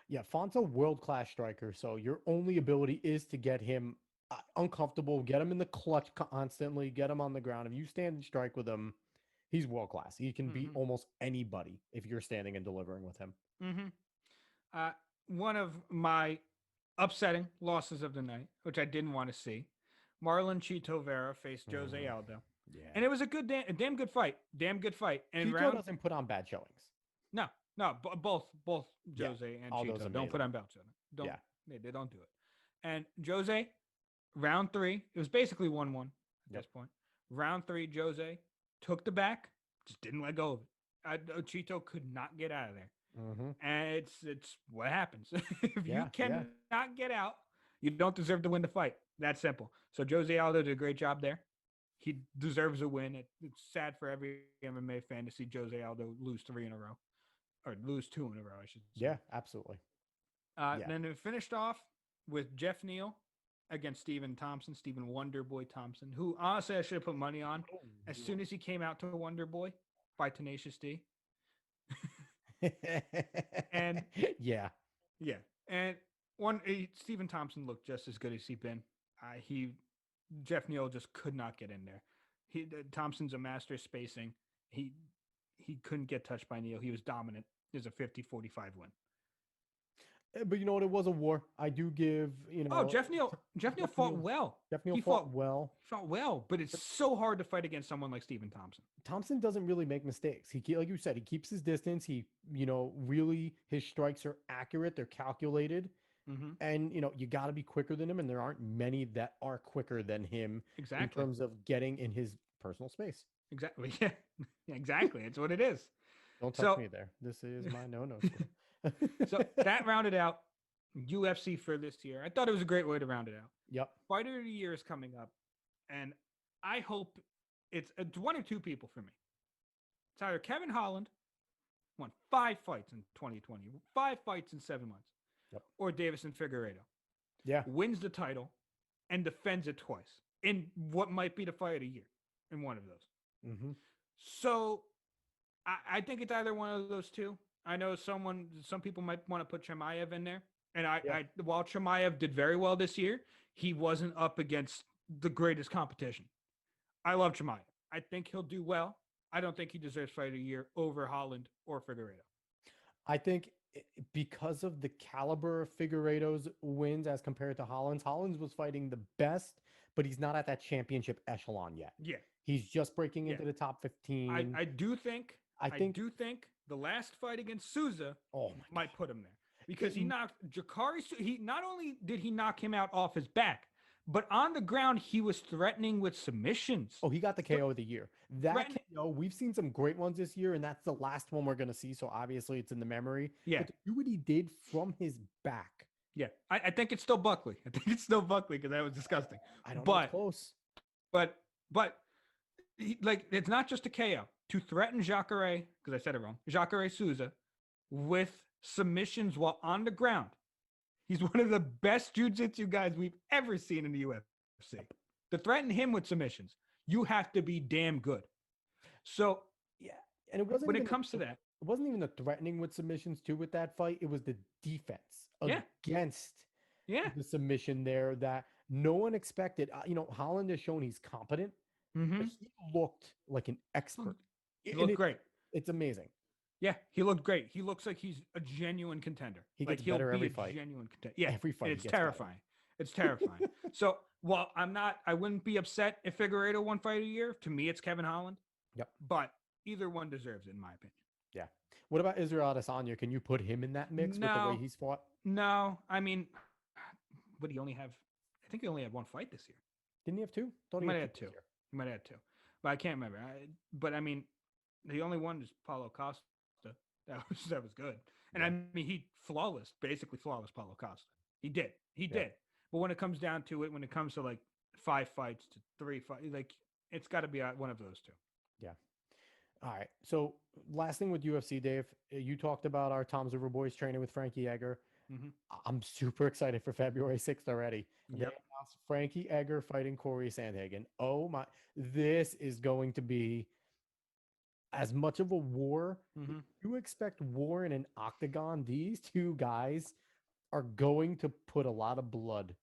Yeah, Font's a world-class striker, so your only ability is to get him uncomfortable, get him in the clutch constantly, get him on the ground. If you stand and strike with him, he's world class. He can beat Mm-hmm. almost anybody if you're standing and delivering with him. Mm-hmm. Uh, One of my upsetting losses of the night, which I didn't want to see, Marlon Chito Vera faced Jose Mm, Aldo, and yeah. it was a damn good fight. Damn good fight. And Chito round doesn't put on bad showings. no, no, both Yeah. Jose and Aldo's Chito don't put amazing. on belts. Don't Yeah. they don't do it. And Jose, round three, it was basically 1-1 at Yep. this point. Round three, Jose took the back, just didn't let go of it. Chito could not get out of there, Mm-hmm. and it's what happens if you Yeah. Yeah. cannot get out. You don't deserve to win the fight. That simple. So Jose Aldo did a great job there. He deserves a win. It's sad for every MMA fan to see Jose Aldo lose 3 in a row, or lose 2 in a row, I should say. Yeah. Absolutely. Yeah. Then it finished off with Jeff Neal against Stephen Thompson, Stephen Wonderboy Thompson, who honestly I should have put money on as soon as he came out to Wonderboy by Tenacious D. And Yeah. yeah, and Stephen Thompson looked just as good as he'd been. He Jeff Neal just could not get in there. Thompson's a master spacing. He he couldn't get touched by Neal. He was dominant. There's a 50-45 win. But you know what? It was a war. I do give, Oh, Jeff Neal Jeff fought Neal. well. Jeff Neal He fought fought well. he fought well, but it's so hard to fight against someone like Stephen Thompson. Thompson doesn't really make mistakes. Like you said, he keeps his distance. Really his strikes are accurate. They're calculated. Mm-hmm. And you got to be quicker than him, and there aren't many that are quicker than him in Exactly. terms of getting in his personal space. Exactly. Yeah. Exactly. It's what it is. Don't touch So me there. This is my no-no school. so that rounded out UFC for this year. I thought it was a great way to round it out. Yep. Fighter of the year is coming up, and I hope it's one or two people for me. It's either Kevin Holland won 5 fights in 2020, 5 fights in 7 months, Yep. or Davison Figueiredo Yeah. wins the title and defends it twice in what might be the fight of the year in one of those. Mm-hmm. So I think it's either one of those two. I know some people might want to put Chimaev in there. And Yeah. while Chimaev did very well this year, he wasn't up against the greatest competition. I love Chimaev. I think he'll do well. I don't think he deserves fight of the year over Holland or Figueiredo. I think because of the caliber of Figueiredo's wins as compared to Holland's was fighting the best, but he's not at that championship echelon yet. Yeah. He's just breaking Yeah. into the top 15. I do think I think the last fight against Souza oh my might God. put him there because he knocked Jakari. He not only did he knock him out off his back, but on the ground he was threatening with submissions. Oh, he got the KO of the year. That Threatening. KO, we've seen some great ones this year, and that's the last one we're gonna see. So obviously it's in the memory. Yeah. But to do what he did from his back. Yeah, I think it's still Buckley. I think it's still Buckley because that was disgusting. I don't know. It's close. But it's not just a KO. To threaten Jacare, because I said it wrong, Jacare Souza, with submissions while on the ground. He's one of the best jiu-jitsu guys we've ever seen in the UFC. To threaten him with submissions, you have to be damn good. So, yeah, and it wasn't when it comes to that, it wasn't even the threatening with submissions too with that fight. It was the defense against the submission there that no one expected. Holland has shown he's competent, but he looked like an expert. He looked great. It's amazing. Yeah, he looked great. He looks like he's a genuine contender. He gets better every fight. Genuine contender. Yeah, every fight. It's terrifying. It's terrifying. So while I wouldn't be upset if Figueiredo won fight of the year. To me, it's Kevin Holland. Yep. But either one deserves it, in my opinion. Yeah. What about Israel Adesanya? Can you put him in that mix with the way he's fought? No, I mean, would he only have? I think he only had one fight this year. Didn't he have two? He might have had two. He might have had two, but I can't remember. But I mean, the only one is Paulo Costa. That was good. And I mean, basically flawless Paulo Costa. He did. But when it comes down to it, when it comes to like 5 fights to 3 fights, like it's got to be one of those two. Yeah. All right. So last thing with UFC, Dave, you talked about our Tom's River Boys training with Frankie Edgar. Mm-hmm. I'm super excited for February 6th already. Yep. They announced Frankie Edgar fighting Corey Sandhagen. Oh my, this is going to be, as much of a war, if Mm-hmm. you expect war in an octagon, these two guys are going to put a lot of blood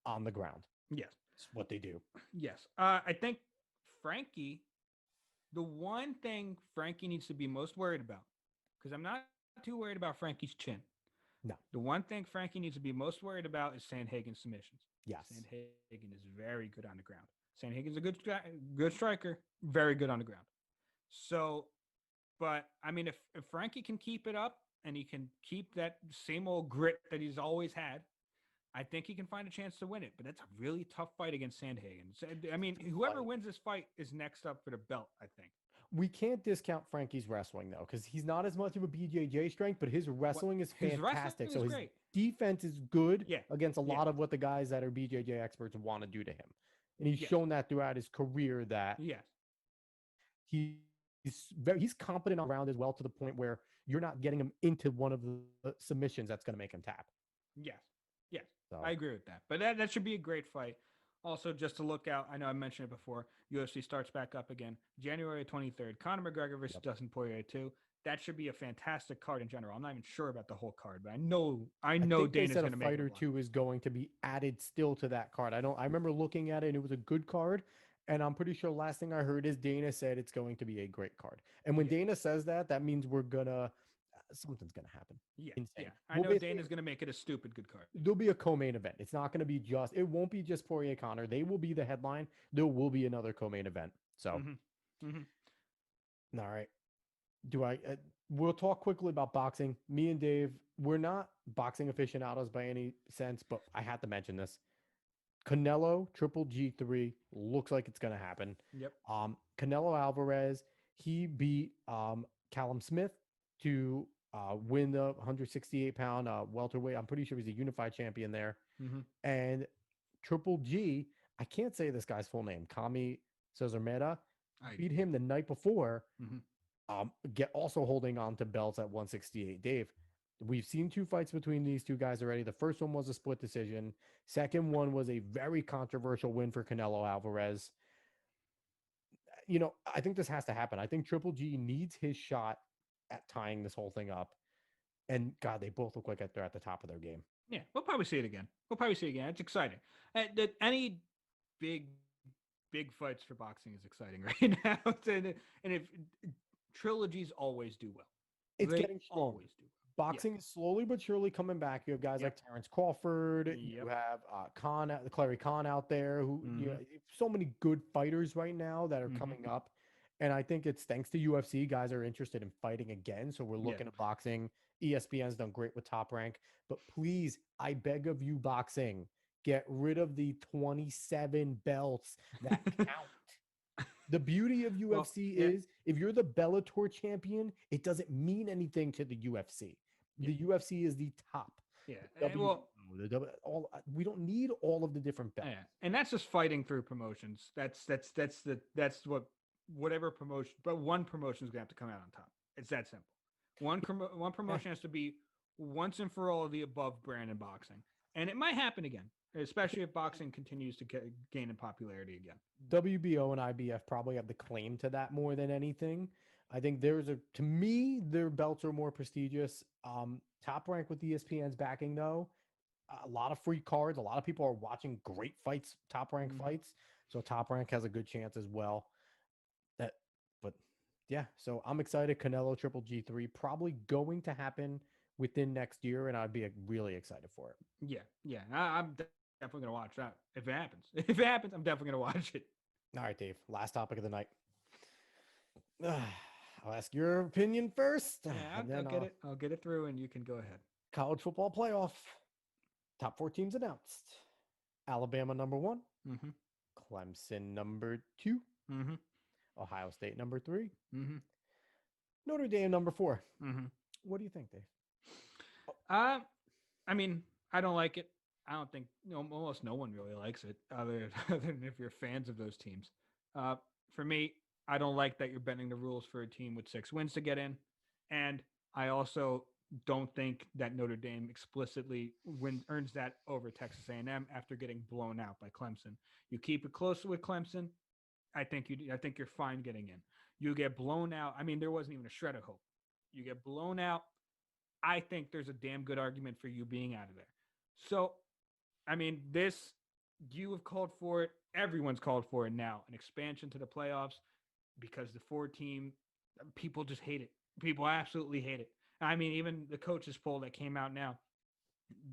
on the ground. Yes. It's what they do. Yes. I think Frankie, the one thing Frankie needs to be most worried about, because I'm not too worried about Frankie's chin. No. The one thing Frankie needs to be most worried about is Sandhagen's submissions. Yes. Sandhagen is very good on the ground. Sandhagen's a good striker, very good on the ground. So, but I mean, if Frankie can keep it up and he can keep that same old grit that he's always had, I think he can find a chance to win it. But that's a really tough fight against Sandhagen. So, I mean, whoever Fight. wins this fight is next up for the belt, I think. We can't discount Frankie's wrestling though, because he's not as much of a BJJ strength, but his What wrestling is his wrestling fantastic. is So his great. defense is good Yeah, against a yeah, lot of what the guys that are BJJ experts want to do to him. And he's yes, shown that throughout his career that yes, he's competent on the ground as well, to the point where you're not getting him into one of the submissions that's going to make him tap. yes, yes. I So agree with that. But that should be a great fight. Also, just to look out, I know I mentioned it before. UFC starts back up again January 23rd. Conor McGregor versus yep. Dustin Poirier 2. That should be a fantastic card in general. I'm not even sure about the whole card, but I I know think they Dana's said a going to make fight it a or lot. two is going to be added still to that card. I remember looking at it and it was a good card. And I'm pretty sure last thing I heard is Dana said it's going to be a great card. And when Yeah, Dana says that, that means we're gonna something's gonna happen. yeah, yeah. Insane. I We'll know basically Dana's going to make it a stupid good card. there'll be a co-main event. It's not gonna be just it won't be just Poirier Connor. They will be the headline. There will be another co-main event. So Mm-hmm. Mm-hmm. all right. Do I we'll talk quickly about boxing. Me and Dave, we're not boxing aficionados by any sense, but I had to mention this. Canelo Triple G3 looks like it's going to happen. Yep. Canelo Alvarez, he beat Callum Smith to win the 168-pound welterweight. I'm pretty sure he's a unified champion there. Mm-hmm. And Triple G, I can't say this guy's full name. Kami Cesarmeda I. beat him the night before. Mm-hmm. Get also holding on to belts at 168. Dave, we've seen two fights between these two guys already. The first one was a split decision. Second one was a very controversial win for Canelo Alvarez. I think this has to happen. I think Triple G needs his shot at tying this whole thing up. And God, they both look like they're at the top of their game. Yeah, we'll probably see it again. We'll probably see it again. It's exciting. Any big, big fights for boxing is exciting right now. And if trilogies always do well, It's they getting stronger. always do well. Boxing is slowly but surely coming back. You have guys Yep. like Terrence Crawford. You Yep. have Clary Khan out there, who so many good fighters right now that are coming up. And I think it's thanks to UFC. Guys are interested in fighting again. So we're looking at boxing. ESPN's done great with Top Rank. But please, I beg of you, boxing, get rid of the 27 belts that count. The beauty of UFC is if you're the Bellator champion, it doesn't mean anything to the UFC. The UFC is the top. Yeah. We don't need all of the different belts. Yeah. And that's just fighting through promotions. That's what whatever promotion, but one promotion is gonna have to come out on top. It's that simple. One promotion has to be once and for all the above brand in boxing, and it might happen again, especially if boxing continues to gain in popularity again. WBO and IBF probably have the claim to that more than anything. I think to me, their belts are more prestigious. Top Rank with ESPN's backing, though, a lot of free cards. A lot of people are watching great fights, Top Rank fights. So Top Rank has a good chance as well. But yeah, so I'm excited. Canelo Triple G3 probably going to happen within next year, and I'd be really excited for it. Yeah, yeah, I'm definitely gonna watch that if it happens. If it happens, I'm definitely gonna watch it. All right, Dave. Last topic of the night. I'll ask your opinion first. Yeah, I'll get it through, and you can go ahead. College football playoff. Top 4 teams announced. Alabama number 1. Clemson number 2. Ohio State number 3. Notre Dame number 4. What do you think, Dave? I mean, I don't like it. I don't think almost no one really likes it, other than if you're fans of those teams. For me, I don't like that you're bending the rules for a team with 6 wins to get in, and I also don't think that Notre Dame explicitly earns that over Texas A&M after getting blown out by Clemson. You keep it close with Clemson, I think you're fine getting in. You get blown out. I mean, there wasn't even a shred of hope. You get blown out. I think there's a damn good argument for you being out of there. So, I mean, this, you have called for it. Everyone's called for it now. An expansion to the playoffs because the four team, people just hate it. People absolutely hate it. I mean, even the coaches poll that came out now,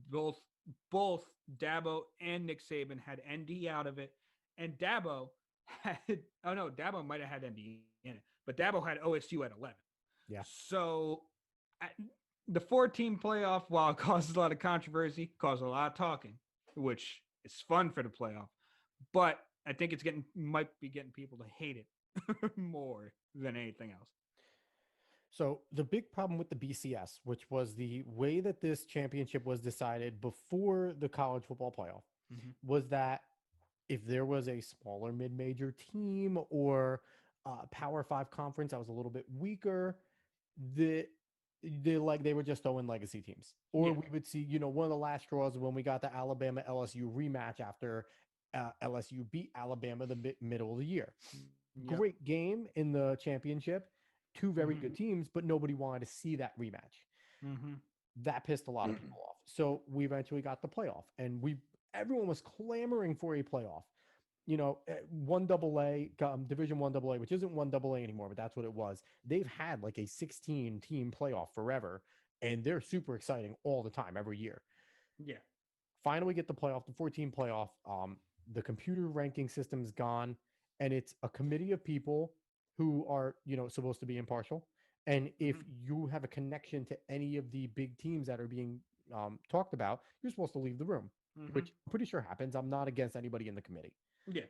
both both Dabo and Nick Saban had ND out of it, and Dabo had, oh no, Dabo might have had ND in it, but Dabo had OSU at 11. Yeah. So I, the four-team playoff, while it causes a lot of controversy, causes a lot of talking, which is fun for the playoff. But I think it's getting, might be getting people to hate it more than anything else. So the big problem with the BCS, which was the way that this championship was decided before the college football playoff, Mm-hmm. was that if there was a smaller mid-major team or Power Five conference that was a little bit weaker, the they were just throwing legacy teams, or Yeah. we would see one of the last straws when we got the Alabama LSU rematch after LSU beat Alabama the middle of the year. Yep. Great game in the championship, two very Mm-hmm. good teams, but nobody wanted to see that rematch. Mm-hmm. That pissed a lot of people off. So we eventually got the playoff, and everyone was clamoring for a playoff. One double A, Division One double A, which isn't one double A anymore, but that's what it was. They've had like a 16 team playoff forever, and they're super exciting all the time, every year. Yeah. Finally get the playoff, the 14 playoff. The computer ranking system's gone, and it's a committee of people who are, supposed to be impartial. And if Mm-hmm. you have a connection to any of the big teams that are being talked about, you're supposed to leave the room, Mm-hmm. which I'm pretty sure happens. I'm not against anybody in the committee. Yeah.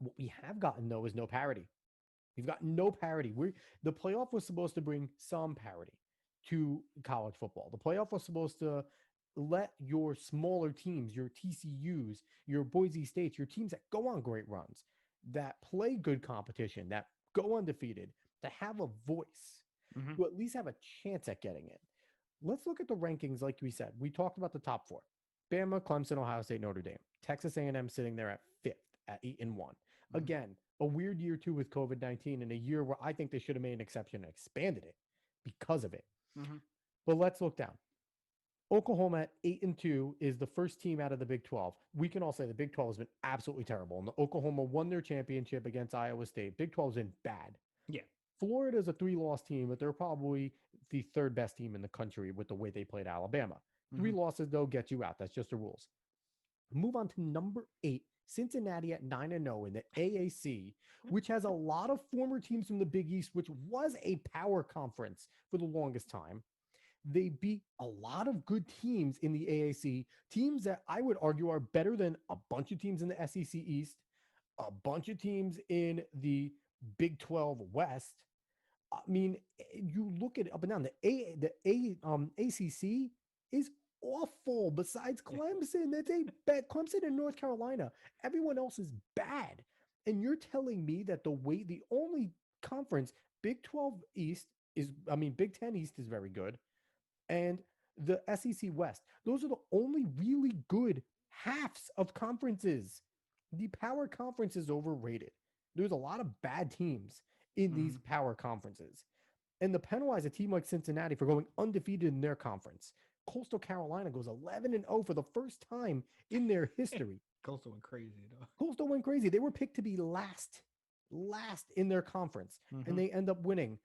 What we have gotten though is no parity. We've got no parity. The playoff was supposed to bring some parity to college football. The playoff was supposed to let your smaller teams, your TCUs, your Boise States, your teams that go on great runs, that play good competition, that go undefeated, to have a voice, Mm-hmm. to at least have a chance at getting in. Let's look at the rankings. Like we said, we talked about the top four: Bama, Clemson, Ohio State, Notre Dame. Texas A&M sitting there at fifth at 8-1. Mm-hmm. Again, a weird year too with COVID-19, and a year where I think they should have made an exception and expanded it because of it. Mm-hmm. But let's look down. Oklahoma at 8-2 is the first team out of the Big 12. We can all say the Big 12 has been absolutely terrible. And Oklahoma won their championship against Iowa State. Big 12's been bad. Yeah. Florida is a 3-loss team, but they're probably the third best team in the country with the way they played Alabama. Mm-hmm. 3 losses, though, get you out. That's just the rules. Move on to number 8, Cincinnati at 9-0 in the AAC, which has a lot of former teams from the Big East, which was a power conference for the longest time. They beat a lot of good teams in the AAC, teams that I would argue are better than a bunch of teams in the SEC East, a bunch of teams in the Big 12 West. I mean, you look at it up and down. ACC is awful. Besides Yeah. Clemson, that's a bad Clemson and North Carolina. Everyone else is bad. And you're telling me that the only conference, Big 12 East Big 10 East is very good, and the SEC West. Those are the only really good halves of conferences. The power conference is overrated. There's a lot of bad teams in Mm-hmm. these power conferences. And to penalize a team like Cincinnati for going undefeated in their conference, Coastal Carolina goes 11-0 for the first time in their history. Coastal went crazy though. Coastal went crazy. They were picked to be last in their conference, Mm-hmm. and they end up winning.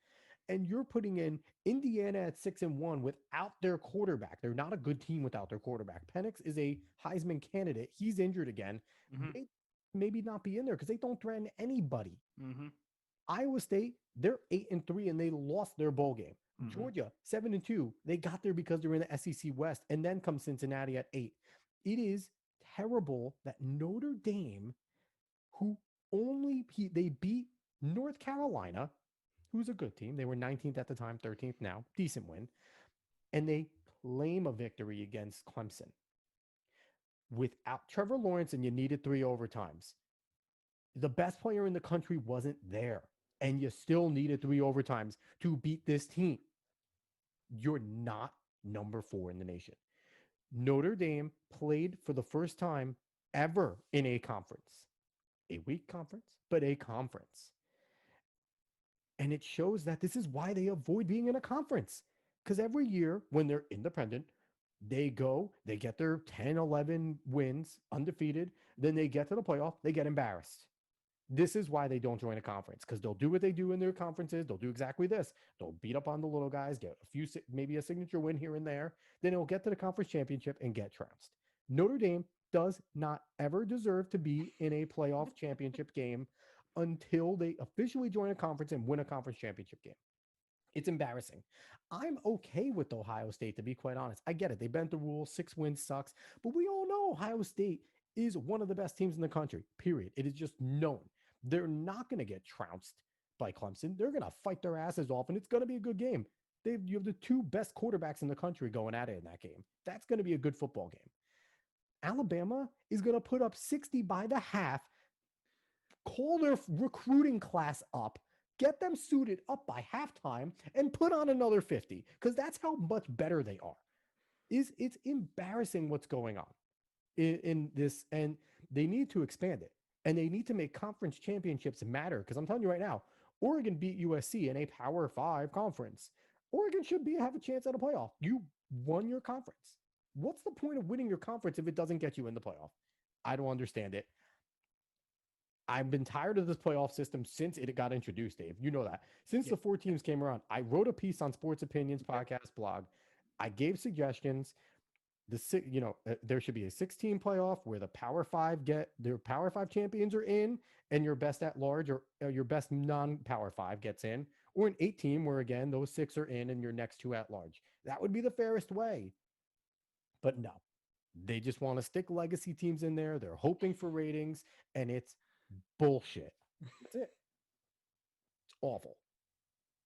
And you're putting in Indiana at 6-1 without their quarterback. They're not a good team without their quarterback. Penix is a Heisman candidate. He's injured again. Mm-hmm. They maybe not be in there because they don't threaten anybody. Mm-hmm. Iowa State, they're 8-3 and they lost their bowl game. Mm-hmm. Georgia, 7-2. They got there because they're in the SEC West. And then comes Cincinnati at 8. It is terrible that Notre Dame, who they beat North Carolina, who's a good team. They were 19th at the time, 13th now. Decent win. And they claim a victory against Clemson. Without Trevor Lawrence, and you needed 3 overtimes. The best player in the country wasn't there. And you still needed 3 overtimes to beat this team. You're not number 4 in the nation. Notre Dame played for the first time ever in a conference. A weak conference, but a conference. And it shows that this is why they avoid being in a conference. Because every year when they're independent, they go, they get their 10, 11 wins, undefeated. Then they get to the playoff, they get embarrassed. This is why they don't join a conference, because they'll do what they do in their conferences. They'll do exactly this. They'll beat up on the little guys, get a few, maybe a signature win here and there. Then they'll get to the conference championship and get trounced. Notre Dame does not ever deserve to be in a playoff championship game until they officially join a conference and win a conference championship game. It's embarrassing. I'm okay with Ohio State, to be quite honest. I get it. They bent the rules. 6 wins sucks. But we all know Ohio State is one of the best teams in the country, period. It is just known. They're not going to get trounced by Clemson. They're going to fight their asses off, and it's going to be a good game. You have the two best quarterbacks in the country going at it in that game. That's going to be a good football game. Alabama is going to put up 60 by the half, call their recruiting class up, get them suited up by halftime, and put on another 50, because that's how much better they are. It's embarrassing what's going on in this, and they need to expand it, and they need to make conference championships matter. Because I'm telling you right now, Oregon beat USC in a Power 5 conference. Oregon should have a chance at a playoff. You won your conference. What's the point of winning your conference if it doesn't get you in the playoff? I don't understand it. I've been tired of this playoff system since it got introduced, Dave. You know that. Since the 4 teams came around, I wrote a piece on Sports Opinions podcast blog. I gave suggestions. There should be a 16 playoff where the Power 5 get their Power 5 champions are in, and your best at large or your best non-Power 5 gets in, or an 8 team where again those 6 are in and your next 2 at large. That would be the fairest way. But no, they just want to stick legacy teams in there. They're hoping for ratings, and it's bullshit. That's it. It's awful.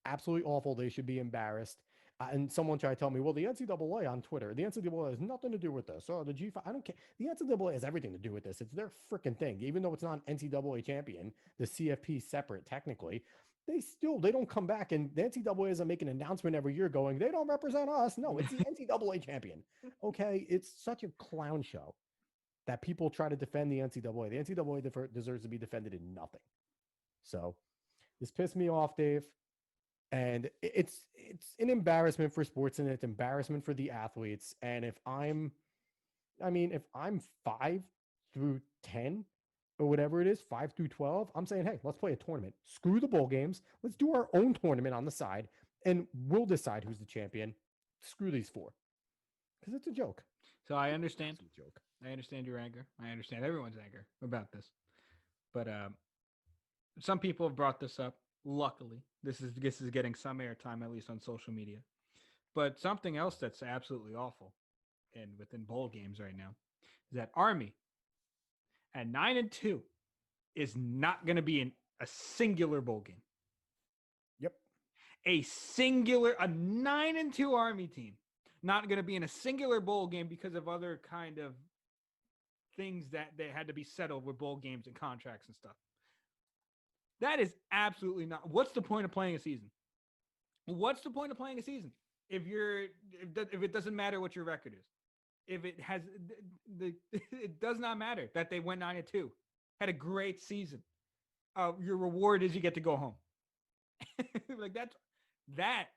Absolutely awful. They should be embarrassed. And someone tried to tell me, well, the NCAA on Twitter, the NCAA has nothing to do with this. Oh, the G5, I don't care. The NCAA has everything to do with this. It's their freaking thing. Even though it's not an NCAA champion, the CFP separate technically, they don't come back, and the NCAA doesn't make an announcement every year going, they don't represent us. No, it's the NCAA champion. Okay, it's such a clown show that people try to defend the NCAA. The NCAA deserves to be defended in nothing. So this pissed me off, Dave. And it's an embarrassment for sports, and it's embarrassment for the athletes. And if I'm 5 through 10 or whatever it is, 5 through 12, I'm saying, hey, let's play a tournament. Screw the bowl games. Let's do our own tournament on the side, and we'll decide who's the champion. Screw these 4, because it's a joke. So I understand. Joke. I understand your anger. I understand everyone's anger about this. But some people have brought this up. Luckily, this is getting some airtime, at least on social media. But something else that's absolutely awful, and within bowl games right now, is that Army at 9-2 is not going to be in a singular bowl game. Yep. A 9-2 Army team not going to be in a singular bowl game because of other kind of things that they had to be settled with bowl games and contracts and stuff. That is absolutely not. What's the point of playing a season? What's the point of playing a season if it doesn't matter what your record is? If it has it does not matter that they went 9-2, had a great season. Your reward is you get to go home. Like that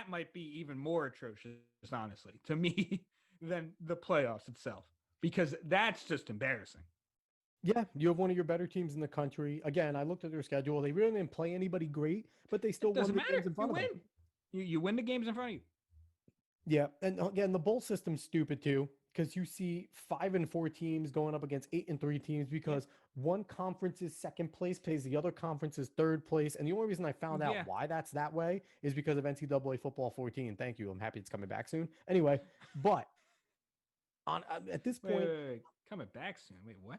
might be even more atrocious, honestly, to me, than the playoffs itself, because that's just embarrassing. Yeah, you have one of your better teams in the country. Again, I looked at their schedule. They really didn't play anybody great, but they still won the games in front of them. You win the games in front of you. Yeah, and again, the bowl system's stupid too, because you see 5 and 4 teams going up against 8 and 3 teams, because one conference is second place, plays the other conference is third place. And the only reason I found out why that's that way is because of NCAA football 14. Thank you. I'm happy it's coming back soon. Anyway, but at this point, wait. Coming back soon. Wait, what?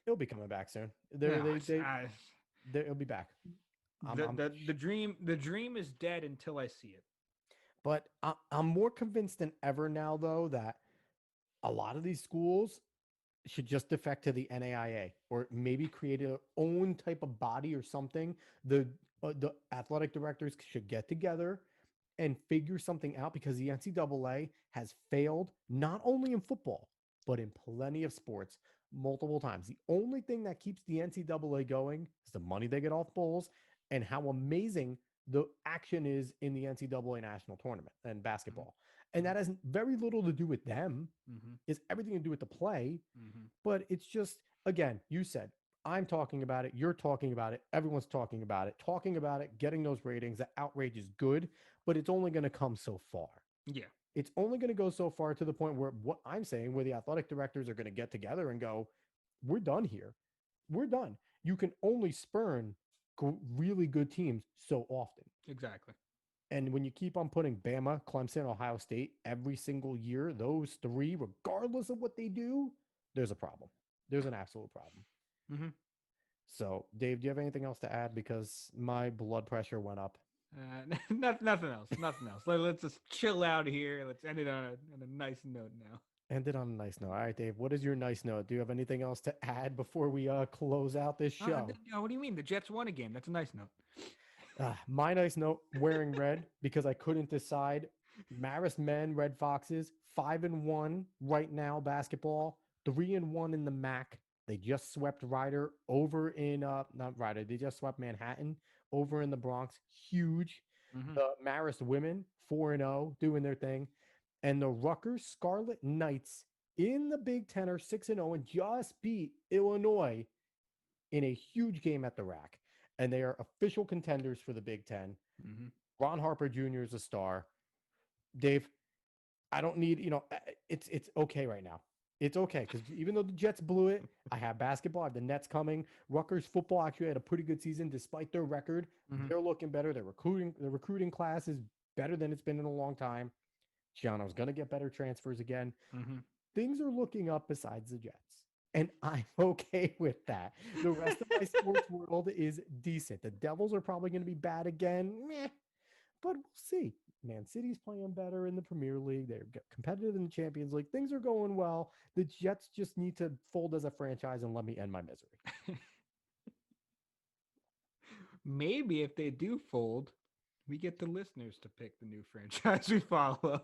It'll be coming back soon. It'll be back. The dream is dead until I see it. But I'm more convinced than ever now, though, that a lot of these schools should just defect to the NAIA, or maybe create their own type of body or something. The athletic directors should get together and figure something out, because the NCAA has failed not only in football, but in plenty of sports multiple times. The only thing that keeps the NCAA going is the money they get off bowls and how amazing the action is in the NCAA national tournament and Mhm. basketball. And that has very little to do with them. Mhm. It's everything to do with the play. Mhm. But it's just, again, you said, I'm talking about it. You're talking about it. Everyone's talking about it. Talking about it, getting those ratings. The outrage is good, but it's only going to come so far. Yeah. It's only going to go so far to the point where what I'm saying, where the athletic directors are going to get together and go, we're done here. We're done. You can only spurn really good teams so often. Exactly. And when you keep on putting Bama, Clemson, Ohio State every single year, those three, regardless of what they do, there's a problem. There's an absolute problem. Mhm. So, Dave, do you have anything else to add? Because my blood pressure went up. Nothing else. Nothing else. Let's just chill out here. Let's end it on a nice note now. Ended on a nice note. All right, Dave, what is your nice note? Do you have anything else to add before we close out this show? What do you mean? The Jets won a game. That's a nice note. My nice note, wearing red because I couldn't decide. Marist men, Red Foxes, 5-1 right now basketball, 3-1 in the MAC. They just swept Ryder over in not Ryder, they just swept Manhattan over in the Bronx. Huge. Mm-hmm. The Marist women, 4-0, doing their thing. And the Rutgers Scarlet Knights in the Big Ten are 6-0 and just beat Illinois in a huge game at the rack. And they are official contenders for the Big Ten. Mm-hmm. Ron Harper Jr. is a star. Dave, I don't need, it's okay right now. It's okay because even though the Jets blew it, I have basketball. I have the Nets coming. Rutgers football actually had a pretty good season despite their record. Mm-hmm. They're looking better. The recruiting class is better than it's been in a long time. Gianno's going to get better transfers again. Mm-hmm. Things are looking up besides the Jets. And I'm okay with that. The rest of my sports world is decent. The Devils are probably going to be bad again. Meh, but we'll see. Man City's playing better in the Premier League. They're competitive in the Champions League. Things are going well. The Jets just need to fold as a franchise and let me end my misery. Maybe if they do fold, we get the listeners to pick the new franchise we follow.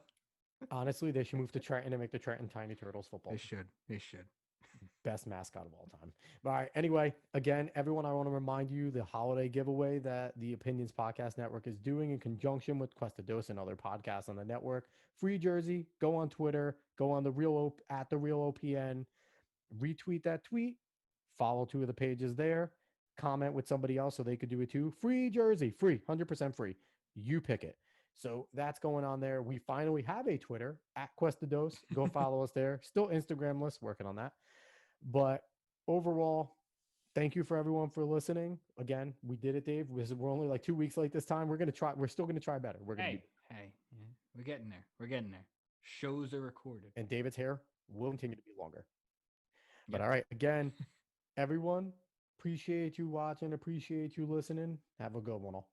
Honestly, they should move to Trenton and make the Trenton Tiny Turtles football They team. should. They should. Best mascot of all time. All right. Anyway, again, everyone, I want to remind you the holiday giveaway that the Opinions Podcast Network is doing in conjunction with Cuesta Dos and other podcasts on the network. Free jersey. Go on Twitter. Go on at the real OPN. Retweet that tweet. Follow two of the pages there. Comment with somebody else so they could do it too. Free jersey. Free. 100% free. You pick it. So that's going on there. We finally have a Twitter at Cuesta Dos. Go follow us there. Still Instagramless. Working on that. But overall, thank you for everyone for listening. Again, we did it, Dave. We're only like 2 weeks late this time. We're gonna try. We're still gonna try better. We're gonna be. Hey, yeah, we're getting there. We're getting there. Shows are recorded. And David's hair will continue to be longer. But Yep. all right, again, everyone, appreciate you watching. Appreciate you listening. Have a good one all.